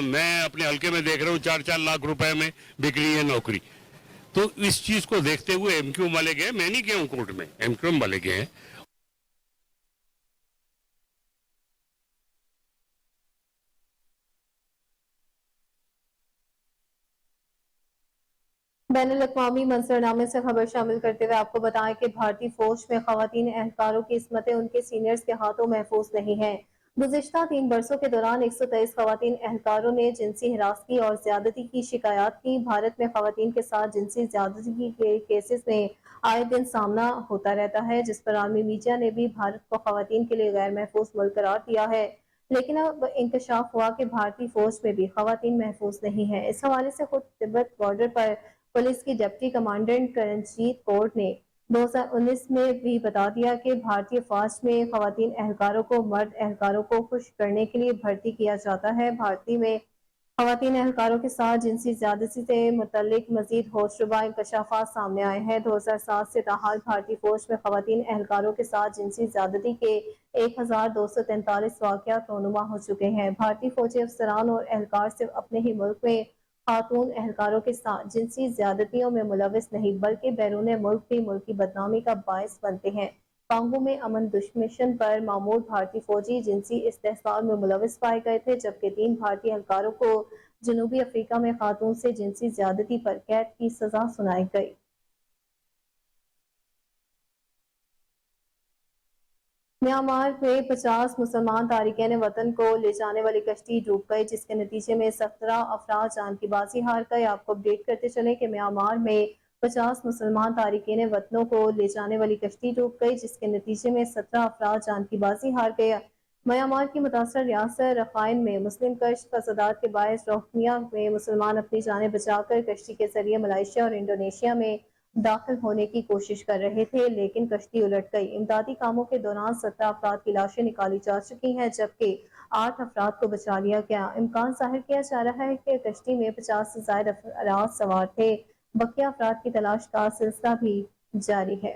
मैं अपने हल्के में देख रहा हूँ 4-4 लाख रुपए में बिक रही है नौकरी। तो इस चीज को देखते हुए MQM वाले गए, मैं नहीं गया हूँ कोर्ट में, MQM वाले गए हैं। बैनुल-अक़वामी मंजरनामे से खबर शामिल करते हुए आपको बताएं कि भारतीय फौज में खवातीन एहलकारों की इस्मतें उनके सीनियर्स के हाथों महफूज नहीं है। गुज़िश्ता 3 बरसों के दौरान 123 खवातीन एहलकारों ने जिनसी हिरासती और ज्यादती की शिकायत की। भारत में खवातीन के साथ जिनसी ज्यादती के केसेस में आए दिन सामना होता रहता है, जिस पर आर्मी मीडिया ने भी भारत को खवातीन के लिए गैर महफूज मुल्क करार दिया है। लेकिन अब इंकशाफ हुआ कि भारतीय फौज में भी खवातीन महफूज नहीं है। इस हवाले से खुद तिब्बत बॉर्डर पर पुलिस की डिप्टी कमांडेंट करणजीत कौर ने 2019 में भी बता दिया कि भारतीय फौज में खवातीन एहलकारों को मर्द एहलकारों को खुश करने के लिए भर्ती किया जाता है। भारतीय में खवातीन एहलकारों के साथ जिनसी ज्यादती से मुतल्लिक मजीद होशरुबा इंकशाफात सामने आए हैं। 2007 से ताहाल भारतीय फौज में खवातीन एहलकारों के साथ जिनसी ज्यादती के 1243 वाक़यात रोनुमा हो चुके हैं। भारतीय फौजी अफसरान और एहलकार सिर्फ अपने ही मुल्क में खातून एहलकारों के साथ जिनसी ज्यादतियों में मुलविस नहीं बल्कि बैरून मुल्क भी मुल्क की बदनामी का बायस बनते हैं। कांगो में अमन दुश्मन पर मामूर भारतीय फौजी जिनसी इस्तेहसाल में मुलविस पाए गए थे, जबकि 3 भारतीय एहलकारों को जनूबी अफ्रीका में खातून से जिनसी ज्यादती पर कैद की सजा सुनाई गई। म्यांमार में 50 मुसलमान तारिकीन वतन को ले जाने वाली कश्ती डूब गई, जिसके नतीजे में 17 अफराद जान की बाजी हार गए। आपको अपडेट करते चले कि म्यांमार में 50 मुसलमान तारिकीन वतनों को ले जाने वाली कश्ती डूब गई, जिसके नतीजे में 17 अफराद जान की बाजी हार गए। म्यांमार की मुतासर रियासत रखाइन में मुस्लिम कश फसादात के बायस रोहिंग्या में मुसलमान अपनी जानें बचाकर कश्ती के जरिए मलेशिया और इंडोनेशिया में दाखिल होने की कोशिश कर रहे थे, लेकिन कश्ती उलट गई। इमदादी कामों के दौरान 17 अफराद की लाशें निकाली जा चुकी हैं, जबकि 8 अफराद को बचा लिया गया। इम्कान जाहिर किया जा रहा है कि कश्ती में 50 से ज्यादा अफराद सवार थे। बकिया अफराद की तलाश का सिलसिला भी जारी है।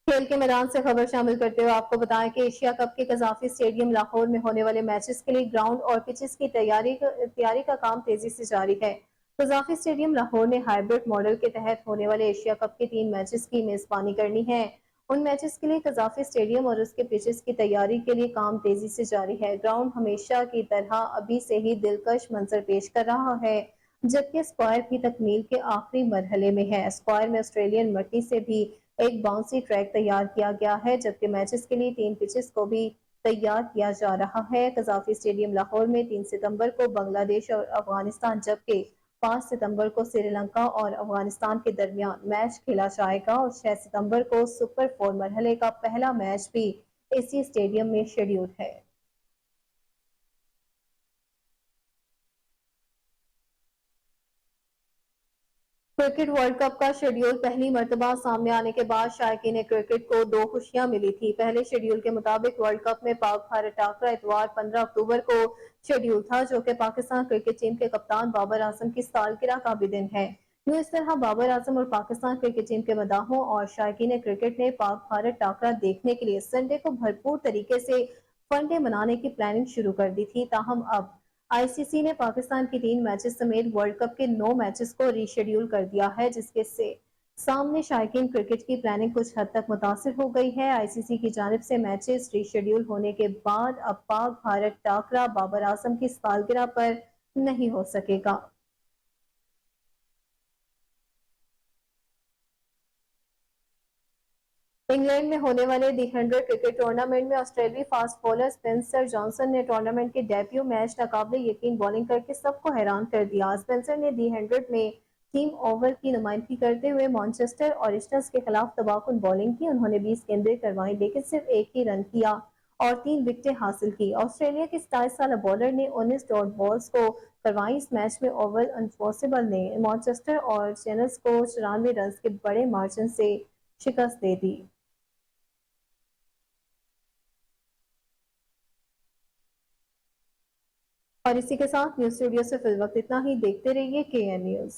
खेल के मैदान से खबर शामिल करते हुए आपको बताएं कि एशिया कप के कजाफी स्टेडियम लाहौर में होने वाले मैचेस के लिए ग्राउंड और पिचेस की तैयारी का काम तेजी से जारी है। कजाफी स्टेडियम लाहौर ने हाइब्रिड मॉडल के तहत होने वाले एशिया कप के 3 मैचेस की मेजबानी करनी है। उन मैचेस के लिए कजाफी स्टेडियम और उसके पिचेस की तैयारी के लिए काम तेजी से जारी है। ग्राउंड हमेशा की तरह अभी से ही दिलकश मंजर पेश कर रहा है, जबकि स्क्वायर भी तकमील के आखिरी मरहले में है। स्क्वायर में ऑस्ट्रेलियन मट्टी से भी एक बाउंसी ट्रैक तैयार किया गया है, जबकि मैचेस के लिए 3 पिचेस को भी तैयार किया जा रहा है। कजाफी स्टेडियम लाहौर में 3 सितंबर को बांग्लादेश और अफगानिस्तान, जबकि 5 सितंबर को श्रीलंका और अफगानिस्तान के दरमियान मैच खेला जाएगा और 6 सितंबर को सुपर 4 मरहले का पहला मैच भी इसी स्टेडियम में शेड्यूल है। क्रिकेट वर्ल्ड कप का शेड्यूल पहली मर्तबा सामने आने के बाद शायकीन क्रिकेट को 2 खुशियां मिली थी। पहले शेड्यूल के मुताबिक वर्ल्ड कप में पाक भारत टाकरा इतवार 15 अक्टूबर को शेड्यूल था, जो कि पाकिस्तान क्रिकेट टीम के कप्तान बाबर आजम की सालगिरह का भी दिन है। यूं इस तरह बाबर आजम और पाकिस्तान क्रिकेट टीम के मदाहों और शायकीन क्रिकेट ने पाक भारत टाकरा देखने के लिए संडे को भरपूर तरीके से फंडे मनाने की प्लानिंग शुरू कर दी थी। ताहम अब आईसीसी ने पाकिस्तान की 3 मैचेस समेत वर्ल्ड कप के 9 मैचेस को रीशेड्यूल कर दिया है, जिसके से सामने शायकीन क्रिकेट की प्लानिंग कुछ हद तक मुतासिर हो गई है। आईसीसी की जानिब से मैचेस रीशेड्यूल होने के बाद अब पाक भारत टाकरा बाबर आजम की सालगिरह पर नहीं हो सकेगा। इंग्लैंड में होने वाले दी 100 क्रिकेट टूर्नामेंट में ऑस्ट्रेलियाई फास्ट बॉलर स्पेंसर जॉनसन ने टूर्नामेंट के डेब्यू मैच नाकाबिले यकीन बॉलिंग करके सबको हैरान कर दिया। स्पेंसर ने दी 100 में टीम ओवल की नुमाइंदगी करते हुए मैनचेस्टर ओरिजिनल्स के खिलाफ तबाहकुन बॉलिंग की। उन्होंने 20 गेंदें करवाई, लेकिन सिर्फ 1 ही रन किया और 3 विकेटें हासिल की। ऑस्ट्रेलिया के 27 साल बॉलर ने 19 डॉट बॉल्स को करवाई। इस मैच में ओवल अनफॉर्सेबल ने मैनचेस्टर ओरिजिनल्स को 94 रन के बड़े मार्जिन से शिकस्त दे दी। और इसी के साथ न्यूज स्टूडियो से फिल वक्त इतना ही। देखते रहिए KN न्यूज।